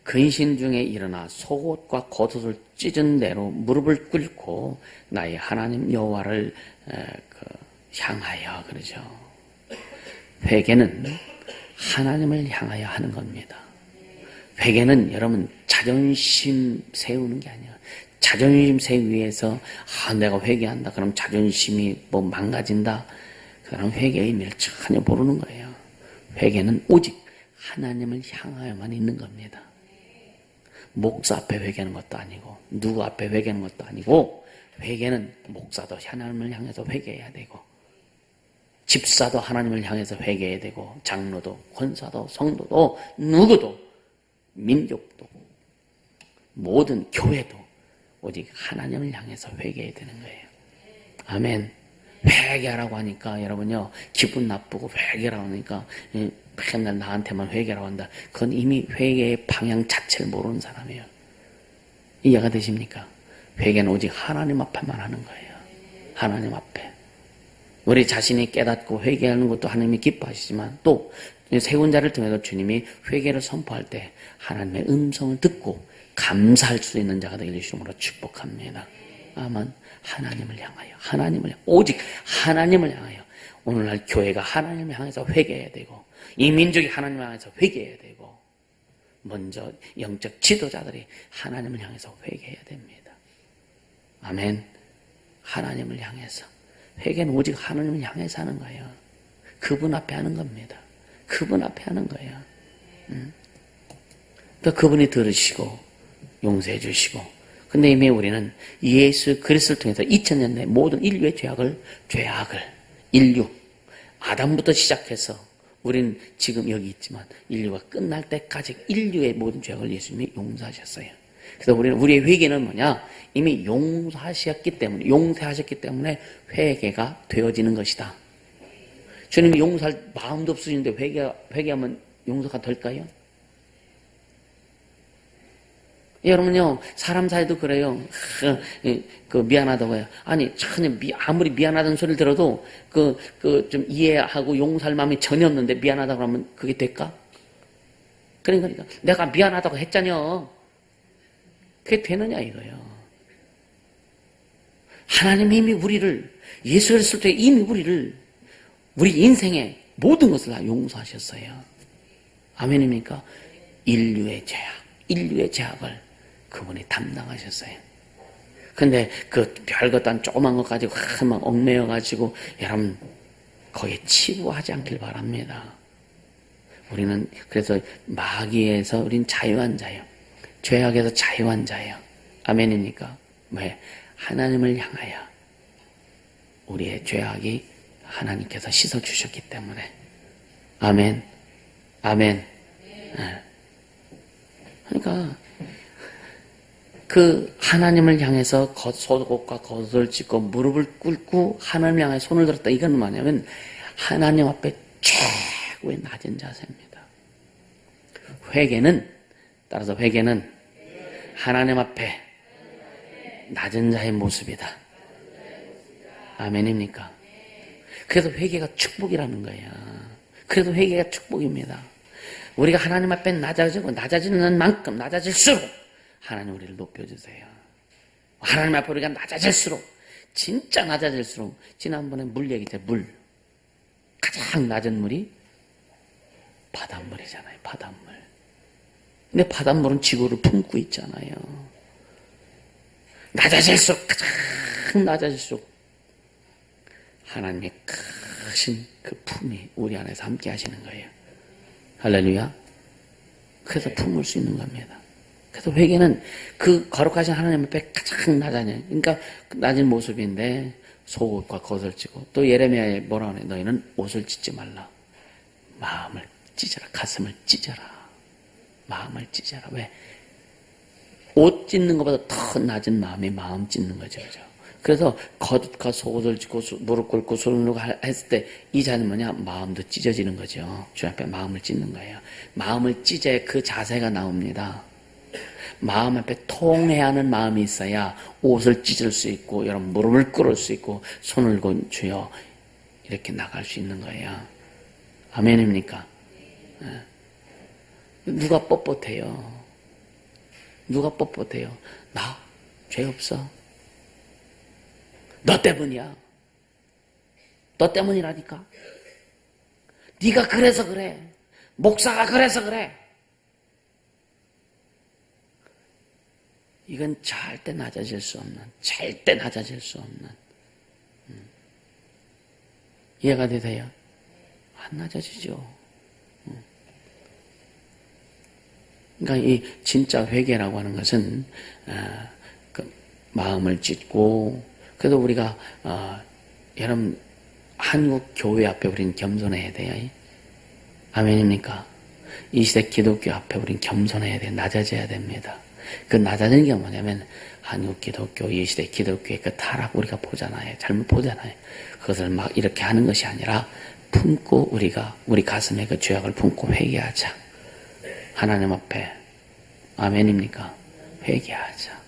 근신 중에 일어나 속옷과 겉옷을 찢은 대로 무릎을 꿇고 나의 하나님 여호와를 향하여 그러죠. 회개는 하나님을 향하여 하는 겁니다. 회개는 여러분 자존심 세우는 게 아니야. 자존심 세우기 위해서 내가 회개한다. 그럼 자존심이 망가진다. 그 사람 회개의 의미를 전혀 모르는 거예요. 회개는 오직 하나님을 향하여만 있는 겁니다. 목사 앞에 회개하는 것도 아니고 누구 앞에 회개하는 것도 아니고 회개는 목사도 하나님을 향해서 회개해야 되고 집사도 하나님을 향해서 회개해야 되고 장로도 권사도 성도도 누구도 민족도 모든 교회도 오직 하나님을 향해서 회개해야 되는 거예요. 아멘. 회개하라고 하니까 여러분요 기분 나쁘고 회개라고 하니까 맨날 나한테만 회개라고 한다. 그건 이미 회개의 방향 자체를 모르는 사람이에요. 이해가 되십니까? 회개는 오직 하나님 앞에만 하는 거예요. 하나님 앞에. 우리 자신이 깨닫고 회개하는 것도 하나님이 기뻐하시지만 또 세운 자를 통해서 주님이 회개를 선포할 때 하나님의 음성을 듣고 감사할 수 있는 자가 되길 주님으로 축복합니다. 아멘. 하나님을 향하여, 오직 하나님을 향하여. 오늘날 교회가 하나님을 향해서 회개해야 되고 이 민족이 하나님을 향해서 회개해야 되고 먼저 영적 지도자들이 하나님을 향해서 회개해야 됩니다. 아멘. 하나님을 향해서. 회개는 오직 하나님을 향해서 하는 거예요. 그분 앞에 하는 겁니다. 그분 앞에 하는 거예요. 또 그분이 들으시고 용서해 주시고 근데 이미 우리는 예수 그리스도를 통해서 2000년 내 모든 인류의 죄악을 인류 아담부터 시작해서 우리는 지금 여기 있지만 인류가 끝날 때까지 인류의 모든 죄악을 예수님이 용서하셨어요. 그래서 우리의 회개는 뭐냐? 이미 용서하셨기 때문에 회개가 되어지는 것이다. 주님이 용서할 마음도 없으신데 회개하면 용서가 될까요? 여러분요, 사람 사이도 그래요. 미안하다고 해요. 아니, 전혀 아무리 미안하다는 소리를 들어도, 좀 이해하고 용서할 마음이 전혀 없는데 미안하다고 하면 그게 될까? 그러니까, 내가 미안하다고 했잖여. 그게 되느냐, 이거요. 하나님이 이미 예수 그리스도 때 이미 우리 인생의 모든 것을 다 용서하셨어요. 아멘입니까? 인류의 죄악을 그분이 담당하셨어요. 근데 별것도 안 조그만 것 가지고 막 얽매여가지고 여러분 거기에 치부하지 않길 바랍니다. 우리는 그래서 마귀에서 우린 자유한 자예요. 죄악에서 자유한 자예요. 아멘입니까? 왜? 하나님을 향하여 우리의 죄악이 하나님께서 씻어주셨기 때문에. 아멘. 아멘. 그러니까 하나님을 향해서 속옷과 겉옷을 찢고 무릎을 꿇고 하나님을 향해 손을 들었다. 이건 뭐냐면 하나님 앞에 최고의 낮은 자세입니다. 따라서 회개는 하나님 앞에 낮은 자의 모습이다. 아멘입니까? 그래서 회개가 축복이라는 거야. 그래도 회개가 축복입니다. 우리가 하나님 앞에 낮아지고 낮아지는 만큼 낮아질수록 하나님 우리를 높여주세요. 하나님 앞에 우리가 낮아질수록, 진짜 낮아질수록, 지난번에 물 얘기 때 물, 가장 낮은 물이 바닷물이잖아요. 바닷물. 근데 바닷물은 지구를 품고 있잖아요. 낮아질수록, 가장 낮아질수록 하나님의 크신 그 품이 우리 안에서 함께 하시는 거예요. 할렐루야. 그래서 품을 수 있는 겁니다. 그래서 회개는 그 거룩하신 하나님 앞에 가장 낮아요. 그러니까 낮은 모습인데 속옷과 겉을 찢고, 또 예레미야에 뭐라 하네? 너희는 옷을 찢지 말라. 마음을 찢어라. 가슴을 찢어라. 마음을 찢어라. 왜? 옷 찢는 것보다 더 낮은 마음이 마음 찢는 거죠. 그죠? 그래서 겉과 속옷을 찢고 무릎 꿇고 손을 누고 했을 때 이 자는 뭐냐? 마음도 찢어지는 거죠. 주 앞에 마음을 찢는 거예요. 마음을 찢어야 그 자세가 나옵니다. 마음 앞에 통해야 하는 마음이 있어야 옷을 찢을 수 있고, 여러분 무릎을 꿇을 수 있고, 손을 건 주여 이렇게 나갈 수 있는 거예요. 아멘입니까? 누가 뻣뻣해요? 누가 뻣뻣해요? 나 죄 없어. 너 때문이야. 너 때문이라니까. 네가 그래서 그래. 목사가 그래서 그래. 이건 절대 낮아질 수 없는, 절대 낮아질 수 없는. 이해가 되세요? 안 낮아지죠. 그러니까 이 진짜 회개라고 하는 것은 그 마음을 찢고, 그래도 우리가 여러분 한국 교회 앞에 우리는 겸손해야 돼요. 아멘입니까? 이 시대 기독교 앞에 우리는 겸손해야 돼. 낮아져야 됩니다. 그 낮아지는 게 뭐냐면 한국 기독교, 이 시대 기독교의 그 타락 우리가 보잖아요. 잘못 보잖아요. 그것을 막 이렇게 하는 것이 아니라 품고 우리가 우리 가슴에 그 죄악을 품고 회개하자. 하나님 앞에. 아멘입니까? 회개하자.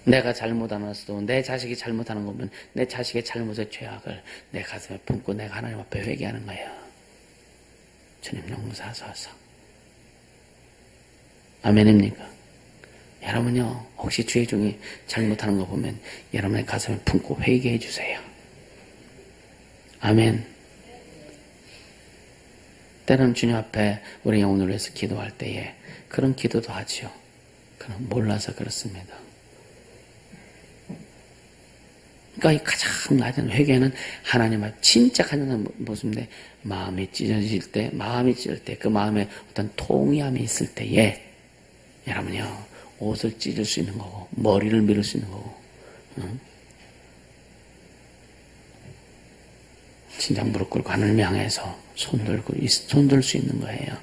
내가 잘못하는 수도 내 자식이 잘못하는 거 보면 내 자식의 잘못의 죄악을 내 가슴에 품고 내가 하나님 앞에 회개하는 거예요. 주님 용서하소서. 아멘입니까? 여러분요, 혹시 죄 중에 잘못하는 거 보면 여러분의 가슴에 품고 회개해 주세요. 아멘. 때로는 주님 앞에 우리 영혼을 위해서 기도할 때에 그런 기도도 하지요. 그럼 몰라서 그렇습니다. 그러니까 이 가장 낮은 회개는 하나님 앞에 진짜 가능한 모습인데, 마음이 찢어질 때, 마음이 찢을 때, 그 마음에 어떤 통이함이 있을 때에 여러분요, 옷을 찢을 수 있는 거고, 머리를 밀을 수 있는 거고, 진짜 무릎 꿇고 하늘을 향해서 손들 수 있는 거예요.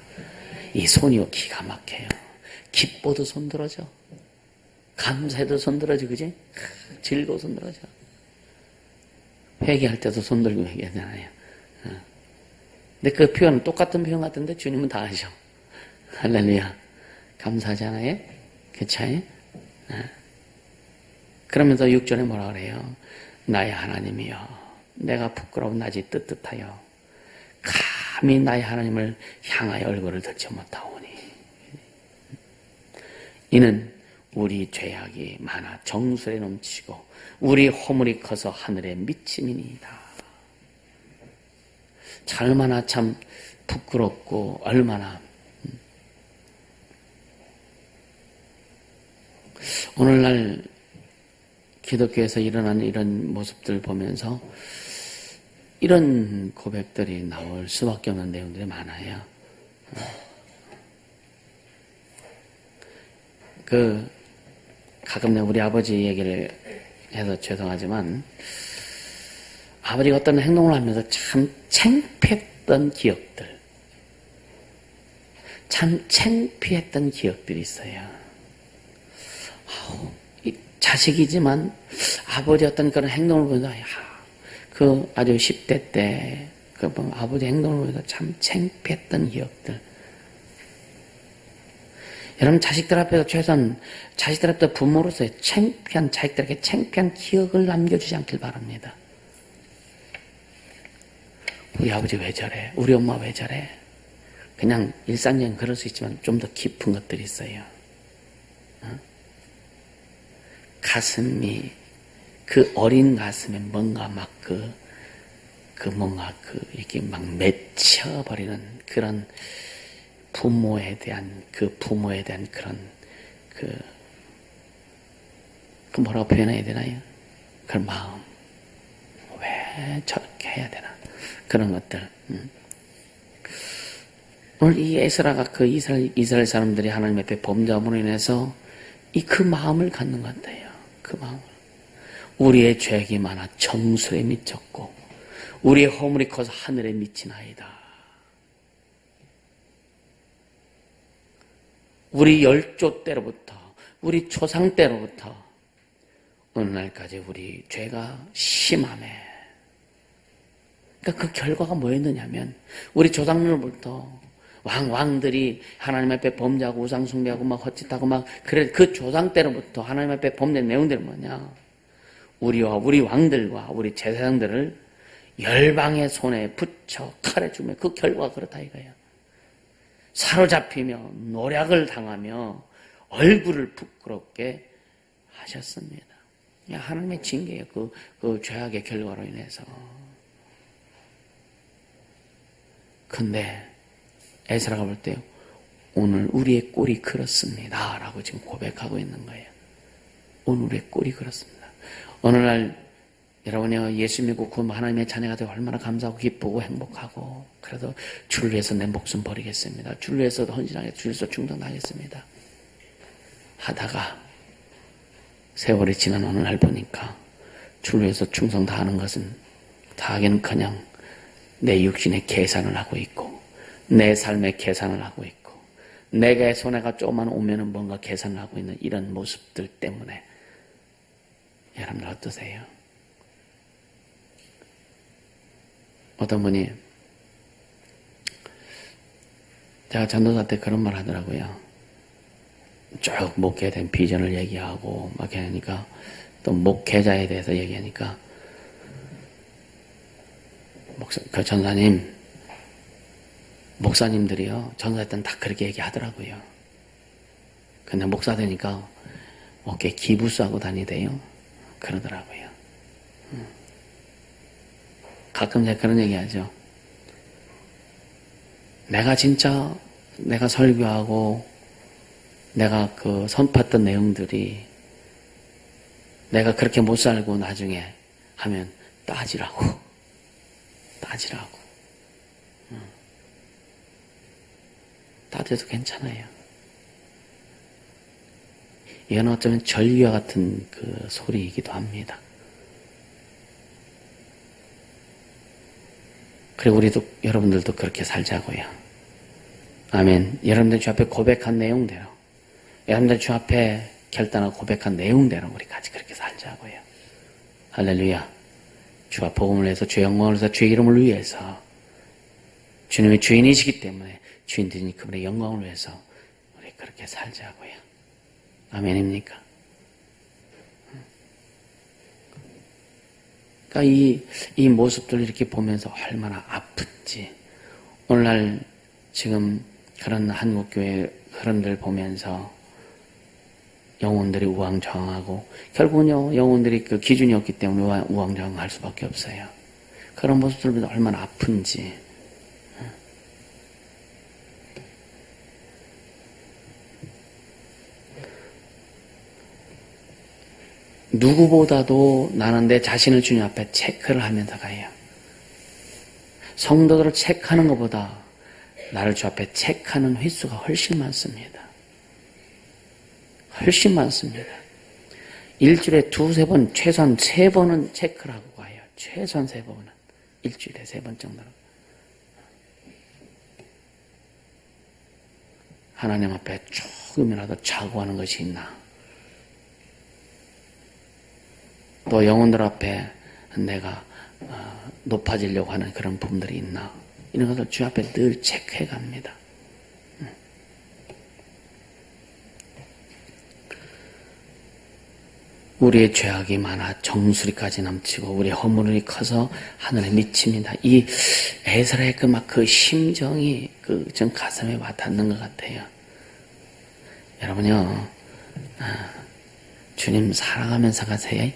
이 손이 기가 막혀요. 기뻐도 손들어져. 감사해도 손들어져, 그지? 즐거워 손들어져. 회개할 때도 손들고 회개하잖아요. 근데 그 표현은 똑같은 표현 같은데 주님은 다 하셔. 할렐루야. 감사하잖아요. 그쵸? 그러면서 6절에 뭐라 그래요? 나의 하나님이여, 내가 부끄러운 낮이 뜨뜻하여 감히 나의 하나님을 향하여 얼굴을 들지 못하오니, 이는 우리 죄악이 많아 정수에 넘치고 우리 허물이 커서 하늘에 미침이니이다. 얼마나 참 부끄럽고, 얼마나 오늘날 기독교에서 일어나는 이런 모습들 보면서 이런 고백들이 나올 수밖에 없는 내용들이 많아요. 가끔 우리 아버지 얘기를 해서 죄송하지만, 아버지가 어떤 행동을 하면서 참 창피했던 기억들, 참 창피했던 기억들이 있어요. 자식이지만 아버지 어떤 그런 행동을 보면서, 아주 10대 때 아버지 행동을 보면서 참 창피했던 기억들. 여러분, 자식들 앞에서 최소한 자식들 앞에서 부모로서의 자식들에게 창피한 기억을 남겨주지 않길 바랍니다. 우리 아버지 왜 저래? 우리 엄마 왜 저래? 그냥 일상적인 그럴 수 있지만 좀 더 깊은 것들이 있어요. 가슴이, 그 어린 가슴에 뭔가 막 이렇게 막 맺혀버리는 그런 부모에 대한 그런 뭐라고 표현해야 되나요? 그런 마음. 왜 저렇게 해야 되나? 그런 것들. 오늘 이 에스라가 그 이스라엘 사람들이 하나님 앞에 범죄함으로 인해서 그 마음을 갖는 것 같아요. 그 마음을. 우리의 죄악이 많아 정수에 미쳤고 우리의 허물이 커서 하늘에 미치나이다. 우리 열조 때로부터 우리 조상 때로부터 어느 날까지 우리 죄가 심하네. 그러니까 그 결과가 뭐였느냐면 우리 조상들부터 왕들이 하나님 앞에 범죄하고 우상 숭배하고 막 헛짓하고 막 그래 그 조상 때로부터 하나님 앞에 범죄 내용들은 뭐냐? 우리와 우리 왕들과 우리 제사장들을 열방의 손에 붙여 칼에 죽으며 그 결과가 그렇다 이거예요. 사로잡히며 노략을 당하며 얼굴을 부끄럽게 하셨습니다. 하나님의 징계예요. 그 죄악의 결과로 인해서. 근데 에스라가 볼 때요. 오늘 우리의 꼴이 그렇습니다. 라고 지금 고백하고 있는 거예요. 오늘 우리의 꼴이 그렇습니다. 어느 날 여러분이 예수 믿고 그 하나님의 자녀가 되고 얼마나 감사하고 기쁘고 행복하고 그래도 주를 위해서 내 목숨 버리겠습니다. 주를 위해서 헌신하겠습니다. 주를 위해서 충성하겠습니다. 하다가 세월이 지난 어느 날 보니까 주를 위해서 충성 다하는 것은 다하기는커녕 내 육신의 계산을 하고 있고 내 삶의 계산을 하고 있고 내게 손해가 조금만 오면은 뭔가 계산을 하고 있는 이런 모습들 때문에 여러분들 어떠세요? 어떤 분이 제가 전도사 때 그런 말 하더라고요. 쭉 목회에 대한 비전을 얘기하고 막 하니까 또 목회자에 대해서 얘기하니까 그 목사님들이요 전사 때는 다 그렇게 얘기하더라고요. 근데 목사 되니까 어깨에 기부스 하고 다니대요. 그러더라고요. 가끔 제가 그런 얘기하죠. 내가 설교하고 내가 그 선포했던 내용들이 내가 그렇게 못 살고 나중에 하면 따지라고. 따져도 괜찮아요. 이건 어쩌면 절규와 같은 그 소리이기도 합니다. 그리고 여러분들도 그렇게 살자고요. 아멘. 여러분들 주 앞에 고백한 내용대로, 여러분들 주 앞에 결단하고 고백한 내용대로 우리 같이 그렇게 살자고요. 할렐루야. 주가 복음을 위해서, 주의 영광을 위해서, 주의 이름을 위해서, 주님의 주인이시기 때문에 주인들이 그분의 영광을 위해서 우리 그렇게 살자고요. 아멘입니까? 그러니까 이 모습들을 이렇게 보면서 얼마나 아픈지. 오늘날 지금 그런 한국교회 그런들 보면서 영혼들이 우왕좌왕하고 결국은요 영혼들이 그 기준이 없기 때문에 우왕좌왕할 수밖에 없어요. 그런 모습들 보면 얼마나 아픈지. 누구보다도 나는 내 자신을 주님 앞에 체크를 하면서 가요. 성도들을 체크하는 것보다 나를 주 앞에 체크하는 횟수가 훨씬 많습니다. 훨씬 많습니다. 일주일에 2-3번, 최소한 3번은 체크를 하고 가요. 최소한 3번은. 일주일에 3번 정도는. 하나님 앞에 조금이라도 자고하는 것이 있나? 또 영혼들 앞에 내가 높아지려고 하는 그런 부분들이 있나? 이런 것을 주 앞에 늘 체크해 갑니다. 우리의 죄악이 많아 정수리까지 넘치고 우리의 허물이 커서 하늘에 미칩니다. 이 에스라의 그 심정이 전 가슴에 와닿는 것 같아요. 여러분요, 주님 사랑하면서 가세요.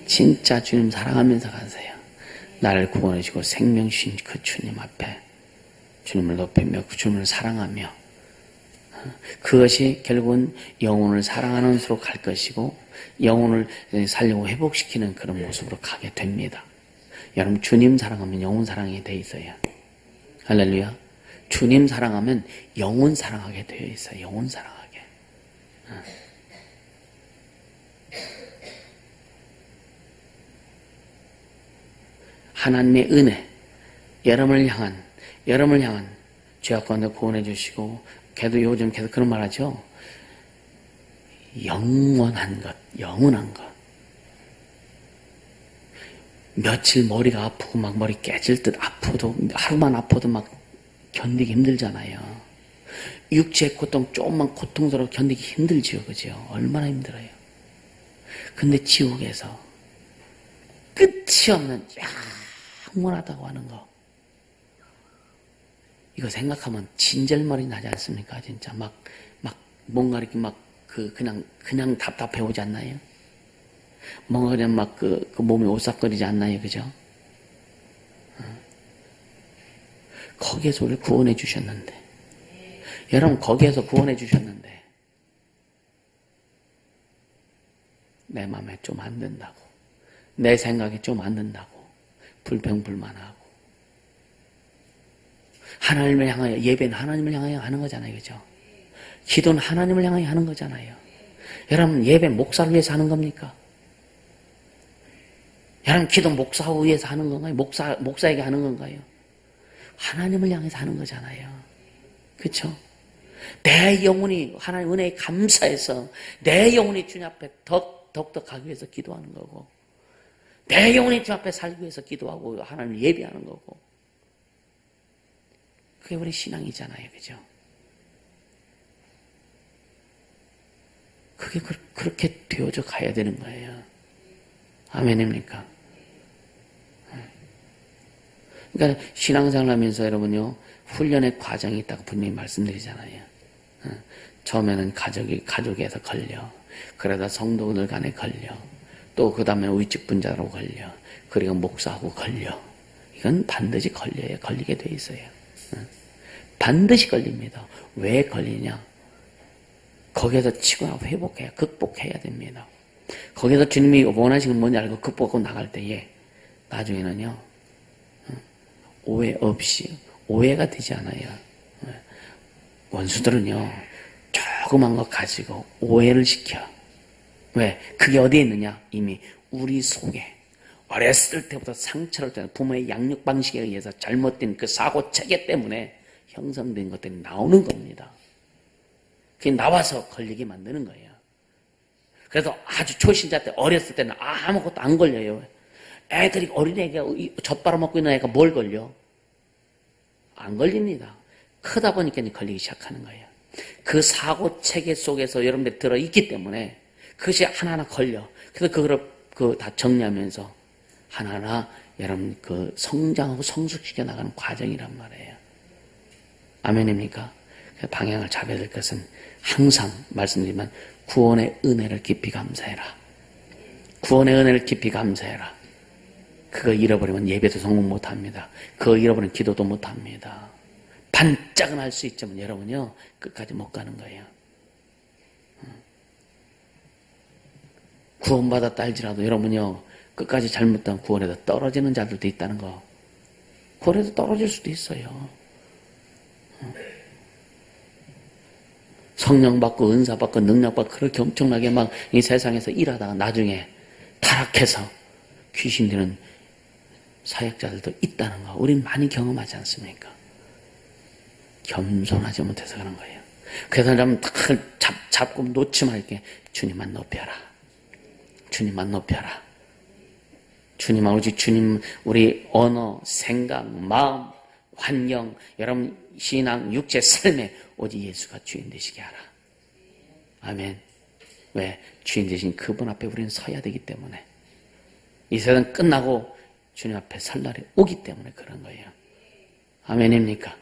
진짜 주님 사랑하면서 가세요. 나를 구원해 주고 생명 주신 그 주님 앞에 주님을 높이며 주님을 사랑하며 그것이 결국은 영혼을 사랑하는 수로 갈 것이고 영혼을 살려고 회복시키는 그런 모습으로 가게 됩니다. 여러분 주님 사랑하면 영혼 사랑이 돼 있어요. 할렐루야. 주님 사랑하면 영혼 사랑하게 되어 있어요. 영혼 사랑하게. 하나님의 은혜, 여러분을 향한 죄악 가운데 구원해 주시고 걔도 요즘 계속 그런 말 하죠. 영원한 것. 며칠 머리가 아프고 막 머리 깨질 듯 아프도 하루만 아파도 막 견디기 힘들잖아요. 육체의 고통 조금만 고통스러워 견디기 힘들지요. 그죠? 얼마나 힘들어요. 근데 지옥에서 끝이 없는 영원하다고 하는 거 이거 생각하면 진절머리 나지 않습니까? 진짜 막 뭔가 이렇게 그냥 답답해 오지 않나요? 뭔가 그냥 그 몸이 오싹거리지 않나요? 그죠? 거기에서 우리를 구원해 주셨는데 여러분 거기에서 구원해 주셨는데 내 마음에 좀 안 든다고 내 생각이 좀 안 든다고 불평불만하고 하나님을 향하여 예배는 하나님을 향하여 하는 거잖아요. 그죠? 기도는 하나님을 향하여 하는 거잖아요. 여러분 예배 목사를 위해서 하는 겁니까? 여러분 기도 목사 위해서 하는 건가요? 목사에게 하는 건가요? 하나님을 향해서 하는 거잖아요. 그렇죠? 내 영혼이 하나님 은혜에 감사해서 내 영혼이 주님 앞에 더욱더 가기 위해서 기도하는 거고 내 영혼이 주 앞에 살기 위해서 기도하고 하나님을 예배하는 거고 그게 우리 신앙이잖아요. 그죠? 그게 그렇게 되어져 가야 되는 거예요. 아멘입니까? 그러니까 신앙생활 하면서 여러분요 훈련의 과정이 있다고 분명히 말씀드리잖아요. 처음에는 가족에서 걸려 그러다 성도들 간에 걸려 또 그 다음에 위직분자로 걸려 그리고 목사하고 걸려 이건 반드시 걸려요. 걸리게 돼 있어요. 반드시 걸립니다. 왜 걸리냐? 거기에서 치고 나서 회복해야 극복해야 됩니다. 거기서 주님이 원하시는 건 뭔지 알고 극복하고 나갈 때에 나중에는요 오해 없이 오해가 되지 않아요. 원수들은요 조그만 거 가지고 오해를 시켜. 왜? 그게 어디에 있느냐? 이미 우리 속에 어렸을 때부터 상처를 때는 부모의 양육 방식에 의해서 잘못된 그 사고 체계 때문에 형성된 것들이 나오는 겁니다. 그게 나와서 걸리게 만드는 거예요. 그래서 아주 초신자 때 어렸을 때는 아무것도 안 걸려요. 애들이 어린애가 젖 빨아먹고 있는 애가 뭘 걸려? 안 걸립니다. 크다 보니까 걸리기 시작하는 거예요. 그 사고 체계 속에서 여러분들 들어있기 때문에 그것이 하나하나 걸려. 그래서 그거를 다 정리하면서 하나하나 여러분 성장하고 성숙시켜 나가는 과정이란 말이에요. 아멘입니까? 방향을 잡아야 될 것은 항상 말씀드리면 구원의 은혜를 깊이 감사해라. 구원의 은혜를 깊이 감사해라. 그거 잃어버리면 예배도 성공 못합니다. 그거 잃어버리면 기도도 못합니다. 반짝은 할 수 있지만 여러분요 끝까지 못 가는 거예요. 구원받았다 할지라도 여러분요 끝까지 잘못하면 구원에서 떨어지는 자들도 있다는 거. 구원에서 떨어질 수도 있어요. 성령 받고 은사 받고 능력 받고 그렇게 엄청나게 막 이 세상에서 일하다가 나중에 타락해서 귀신 되는 사역자들도 있다는 거 우린 많이 경험하지 않습니까? 겸손하지 못해서 그런 거예요. 그래서 사람은 잡고 놓지 말게 주님만 높여라. 주님만 높여라. 주님만 오직 주님 우리 언어, 생각, 마음, 환경, 여러분 신앙, 육체, 삶에 오직 예수가 주인 되시게 하라. 아멘. 왜? 주인 되신 그분 앞에 우리는 서야 되기 때문에. 이 세상 끝나고 주님 앞에 설 날이 오기 때문에 그런 거예요. 아멘입니까?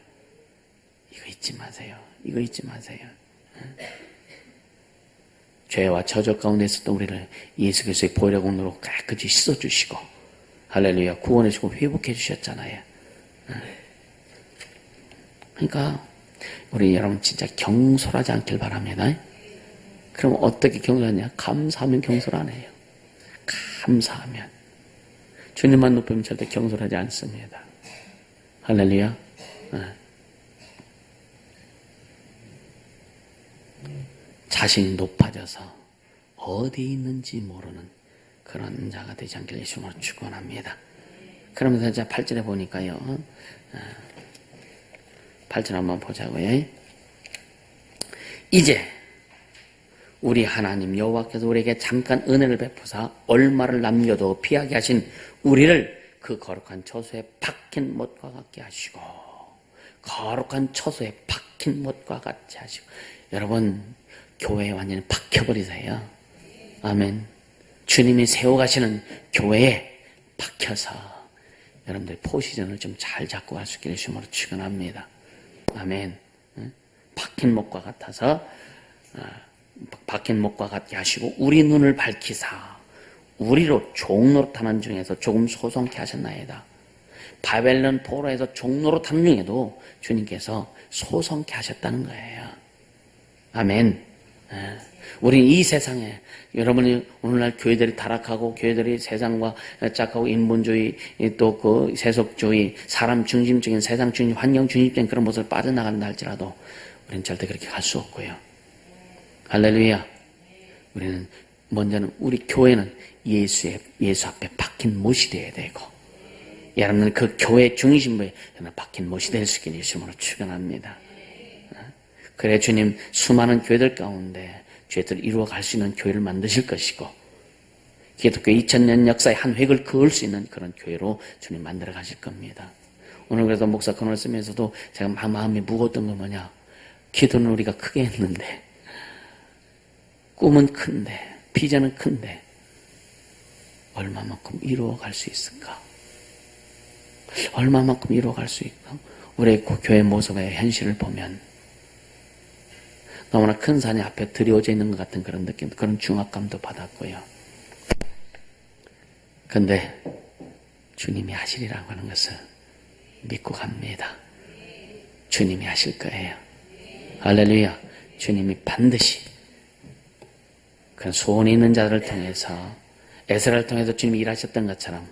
이거 잊지 마세요. 이거 잊지 마세요. 죄와 저주 가운데 있었던 우리를 예수 그리스도의 보혈의 공로로 깨끗이 씻어주시고 할렐루야 구원해주고 회복해 주셨잖아요. 그러니까 우리 여러분 진짜 경솔하지 않길 바랍니다. 그럼 어떻게 경솔하냐? 감사하면 경솔 안 해요. 감사하면. 주님만 높이면 절대 경솔하지 않습니다. 할렐루야. 자신이 높아져서 어디에 있는지 모르는 그런 자가 되지 않길 예수님으로 축원합니다. 그러면서 이제 8절에 보니까요. 8절 한번 보자고요. 이제 우리 하나님 여호와께서 우리에게 잠깐 은혜를 베푸사 얼마를 남겨도 피하게 하신 우리를 그 거룩한 처소에 박힌 못과 같게 하시고 거룩한 처소에 박힌 못과 같이 하시고 여러분 교회에 완전히 박혀버리세요. 아멘. 주님이 세워가시는 교회에 박혀서 여러분들 포지션을 좀 잘 잡고 갈 수 있기를 주님으로 축원합니다. 아멘. 박힌 목과 같아서 박힌 목과 같게 하시고 우리 눈을 밝히사 우리로 종노릇하는 중에서 조금 소송케 하셨나이다. 바벨론 포로에서 종노릇하는 중에도 주님께서 소송케 하셨다는 거예요. 아멘. 우린 이 세상에 여러분이 오늘날 교회들이 타락하고 교회들이 세상과 짝하고 인본주의 또 그 세속주의 사람 중심적인 세상 중심 환경 중심적인 그런 모습을 빠져나간다 할지라도 우리는 절대 그렇게 갈 수 없고요. 할렐루야. 우리는 먼저는 우리 교회는 예수 앞에 박힌 못이 되어야 되고 여러분은 그 교회 중심부에 박힌 못이 될 수 있기를 예수님으로 축원합니다. 그래 주님 수많은 교회들 가운데 죄들을 이루어갈 수 있는 교회를 만드실 것이고 기독교 2000년 역사의 한 획을 그을 수 있는 그런 교회로 주님 만들어 가실 겁니다. 오늘 그래서 목사 건을 쓰면서도 제가 마음이 무거웠던 건 뭐냐, 기도는 우리가 크게 했는데 꿈은 큰데 비전은 큰데 얼마만큼 이루어갈 수 있을까? 얼마만큼 이루어갈 수 있을까? 우리의 교회 모습의 현실을 보면 너무나 큰 산이 앞에 드리워져 있는 것 같은 그런 느낌, 그런 중압감도 받았고요. 근데 주님이 하시리라고 하는 것을 믿고 갑니다. 주님이 하실 거예요. 할렐루야. 주님이 반드시 그런 소원이 있는 자들을 통해서 에스라를 통해서 주님이 일하셨던 것처럼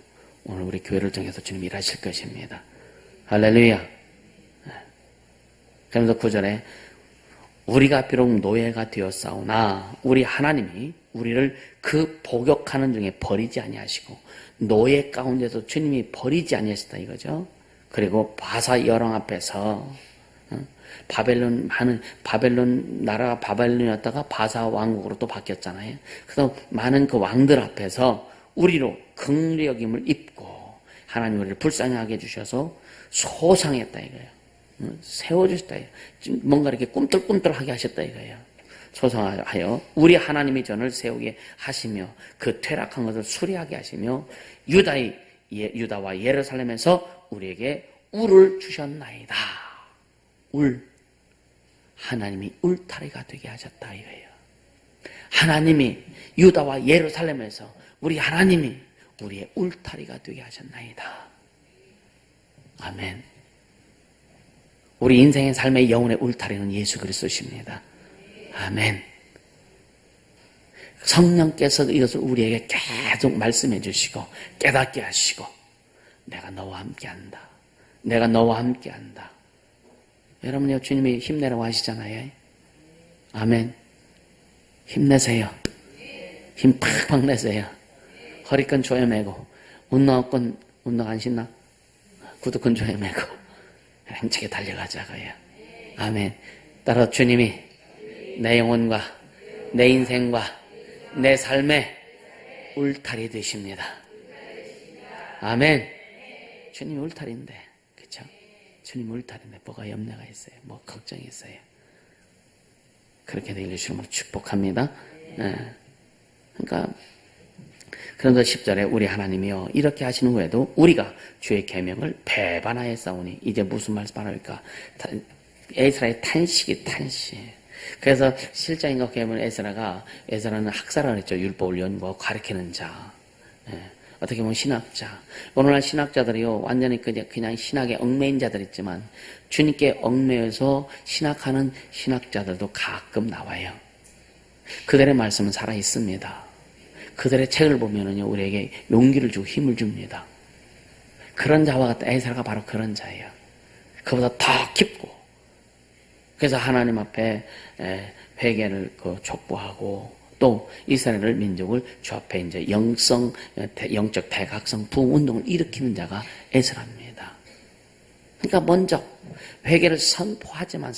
오늘 우리 교회를 통해서 주님이 일하실 것입니다. 할렐루야. 그러면서 9절에 우리가 비록 노예가 되었사오나 우리 하나님이 우리를 그 복역하는 중에 버리지 아니하시고 노예 가운데서 주님이 버리지 아니하셨다 이거죠. 그리고 바사 여왕 앞에서 바벨론 나라가 바벨론이었다가 바사 왕국으로 또 바뀌었잖아요. 그래서 많은 그 왕들 앞에서 우리로 긍휼히 여김을 입고 하나님 우리를 불쌍히 하게 해주셔서 소상했다 이거예요. 세워주셨다. 뭔가 이렇게 꿈틀꿈틀하게 하셨다 이거예요. 소상하여 우리 하나님이 전을 세우게 하시며 그 퇴락한 것을 수리하게 하시며 유다와 예루살렘에서 우리에게 울을 주셨나이다. 하나님이 울타리가 되게 하셨다 이거예요. 하나님이 유다와 예루살렘에서 우리 하나님이 우리의 울타리가 되게 하셨나이다. 아멘. 우리 인생의 삶의 영혼의 울타리는 예수 그리스도십니다. 아멘. 성령께서 이것을 우리에게 계속 말씀해 주시고 깨닫게 하시고 내가 너와 함께한다. 내가 너와 함께한다. 여러분이 주님이 힘내라고 하시잖아요. 아멘. 힘내세요. 힘 팍팍 내세요. 허리끈 조여매고 운동 안 신나? 구두끈 조여매고 힘차게 달려가자고요. 아멘. 따라 주님이 내 영혼과 내 인생과 내 삶의 울타리 되십니다. 아멘. 주님이 울타리인데, 그렇죠? 주님 울타리인데 뭐가 염려가 있어요? 뭐 걱정이 있어요? 그렇게 되기를 주님으로 축복합니다. 예. 그러니까 그런데 10절에 우리 하나님이여 이렇게 하시는 후에도 우리가 주의 계명을 배반하였사오니 이제 무슨 말씀 하니까 에스라의 탄식이 탄식. 그래서 실장인가 보면 에스라는 학사라고 했죠. 율법을 연구하고 가르치는 자. 예. 어떻게 보면 신학자. 오늘날 신학자들이요 완전히 그냥 신학에 얽매인 자들 있지만 주님께 얽매여서 신학하는 신학자들도 가끔 나와요. 그들의 말씀은 살아 있습니다. 그들의 책을 보면은요 우리에게 용기를 주고 힘을 줍니다. 그런 자와 같은 에스라가 바로 그런 자예요. 그보다 더 깊고. 그래서 하나님 앞에 회개를 촉구하고 또 이스라엘 민족을 주 앞에 이제 영적 대각성 부흥운동을 일으키는 자가 에스라입니다. 그러니까 먼저 회개를 선포하지만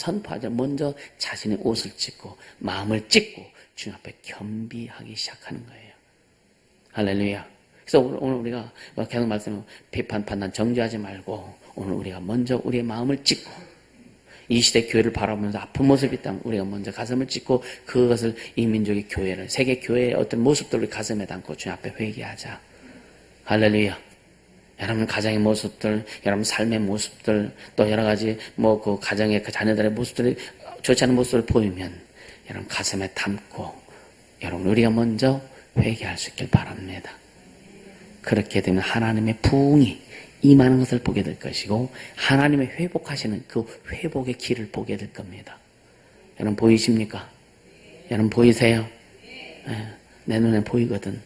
먼저 자신의 옷을 찢고 마음을 찢고 주님 앞에 겸비하기 시작하는 거예요. 할렐루야. 그래서 오늘 우리가 계속 말씀하면 비판, 판단, 정죄하지 말고 오늘 우리가 먼저 우리의 마음을 찢고 이 시대 교회를 바라보면서 아픈 모습이 있다면 우리가 먼저 가슴을 찢고 그것을 이 민족의 교회를 세계 교회의 어떤 모습들을 가슴에 담고 주님 앞에 회개하자. 할렐루야. 여러분 가정의 모습들, 여러분 삶의 모습들, 또 여러 가지 그 가정의 그 자녀들의 모습들이 좋지 않은 모습을 보이면 여러분 가슴에 담고 여러분 우리가 먼저 회개할 수 있길 바랍니다. 그렇게 되면 하나님의 부흥이 임하는 것을 보게 될 것이고 하나님의 회복하시는 그 회복의 길을 보게 될 겁니다. 여러분 보이십니까? 여러분 보이세요? 네, 내 눈에 보이거든.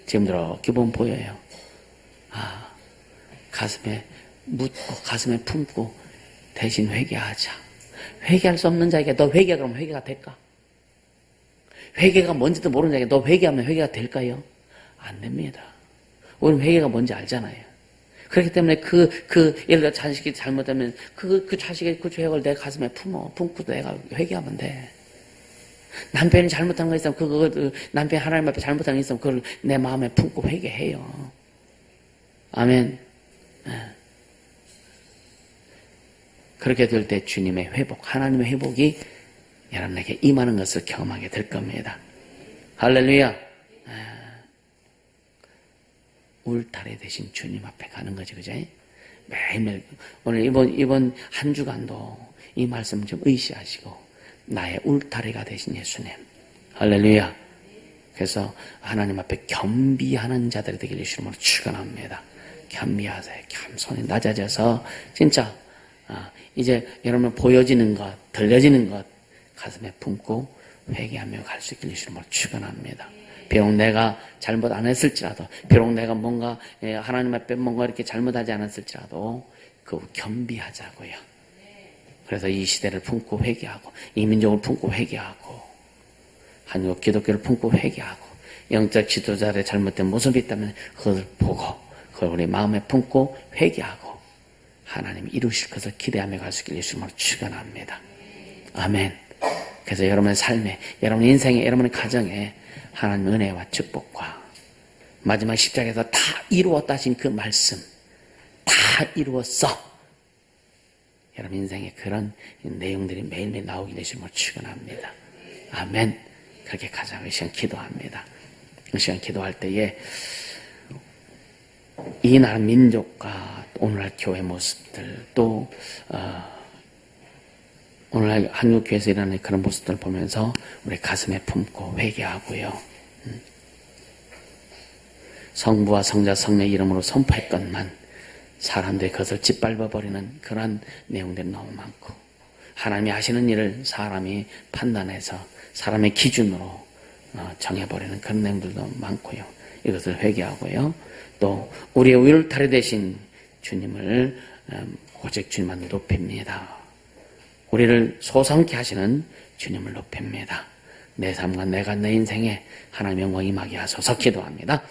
지금 이렇게 보면 보여요. 가슴에 묻고 가슴에 품고 대신 회개하자. 회개할 수 없는 자에게 너 회개 그러면 회개가 될까? 회개가 뭔지도 모르는 자에게 너 회개하면 회개가 될까요? 안 됩니다. 우리는 회개가 뭔지 알잖아요. 그렇기 때문에 예를 들어 자식이 잘못하면 그 자식의 그 죄악을 내 가슴에 품고 내가 회개하면 돼. 남편이 잘못한 거 있으면 남편이 하나님 앞에 잘못한 거 있으면 그걸 내 마음에 품고 회개해요. 아멘. 그렇게 될 때 주님의 회복, 하나님의 회복이 여러분에게 임하는 것을 경험하게 될 겁니다. 할렐루야. 울타리 대신 주님 앞에 가는 거지, 그죠? 매일매일. 오늘 이번 한 주간도 이 말씀 좀 의시하시고, 나의 울타리가 되신 예수님. 할렐루야. 그래서 하나님 앞에 겸비하는 자들이 되길 예수님으로 축원합니다. 겸비하세요. 겸손히 낮아져서, 진짜, 이제 여러분 보여지는 것, 들려지는 것, 가슴에 품고 회개하며 갈 수 있길 예수님으로 축원합니다. 비록 내가 잘못 안 했을지라도, 비록 내가 뭔가 하나님 앞에 뭔가 이렇게 잘못하지 않았을지라도 그 겸비하자고요. 그래서 이 시대를 품고 회개하고 이 민족을 품고 회개하고 한국 기독교를 품고 회개하고 영적 지도자들의 잘못된 모습이 있다면 그것을 보고 그걸 우리 마음에 품고 회개하고 하나님이 이루실 것을 기대하며 갈 수 있길 예수님으로 축원합니다. 아멘. 그래서 여러분의 삶에, 여러분의 인생에, 여러분의 가정에 하나님의 은혜와 축복과 마지막 십자가에서 다 이루었다 하신 그 말씀, 다 이루었어. 여러분 인생에 그런 내용들이 매일매일 나오길 예수님으로 축원합니다. 아멘. 그렇게 가자고 이 시간 기도합니다. 이 시간 기도할 때에 이 나라 민족과 오늘날 교회 모습들 또 오늘날 한국교회에서 일어나는 그런 모습들을 보면서 우리 가슴에 품고 회개하고요. 성부와 성자 성령 이름으로 선포했건만 사람들이 그것을 짓밟아버리는 그런 내용들이 너무 많고 하나님이 하시는 일을 사람이 판단해서 사람의 기준으로 정해버리는 그런 내용들도 많고요. 이것을 회개하고요. 또 우리의 울타리 되신 주님을 오직 주님만 높입니다. 우리를 소성케 하시는 주님을 높입니다. 내 삶과 내 인생에 하나님의 영광이 임하게 하소서 기도합니다.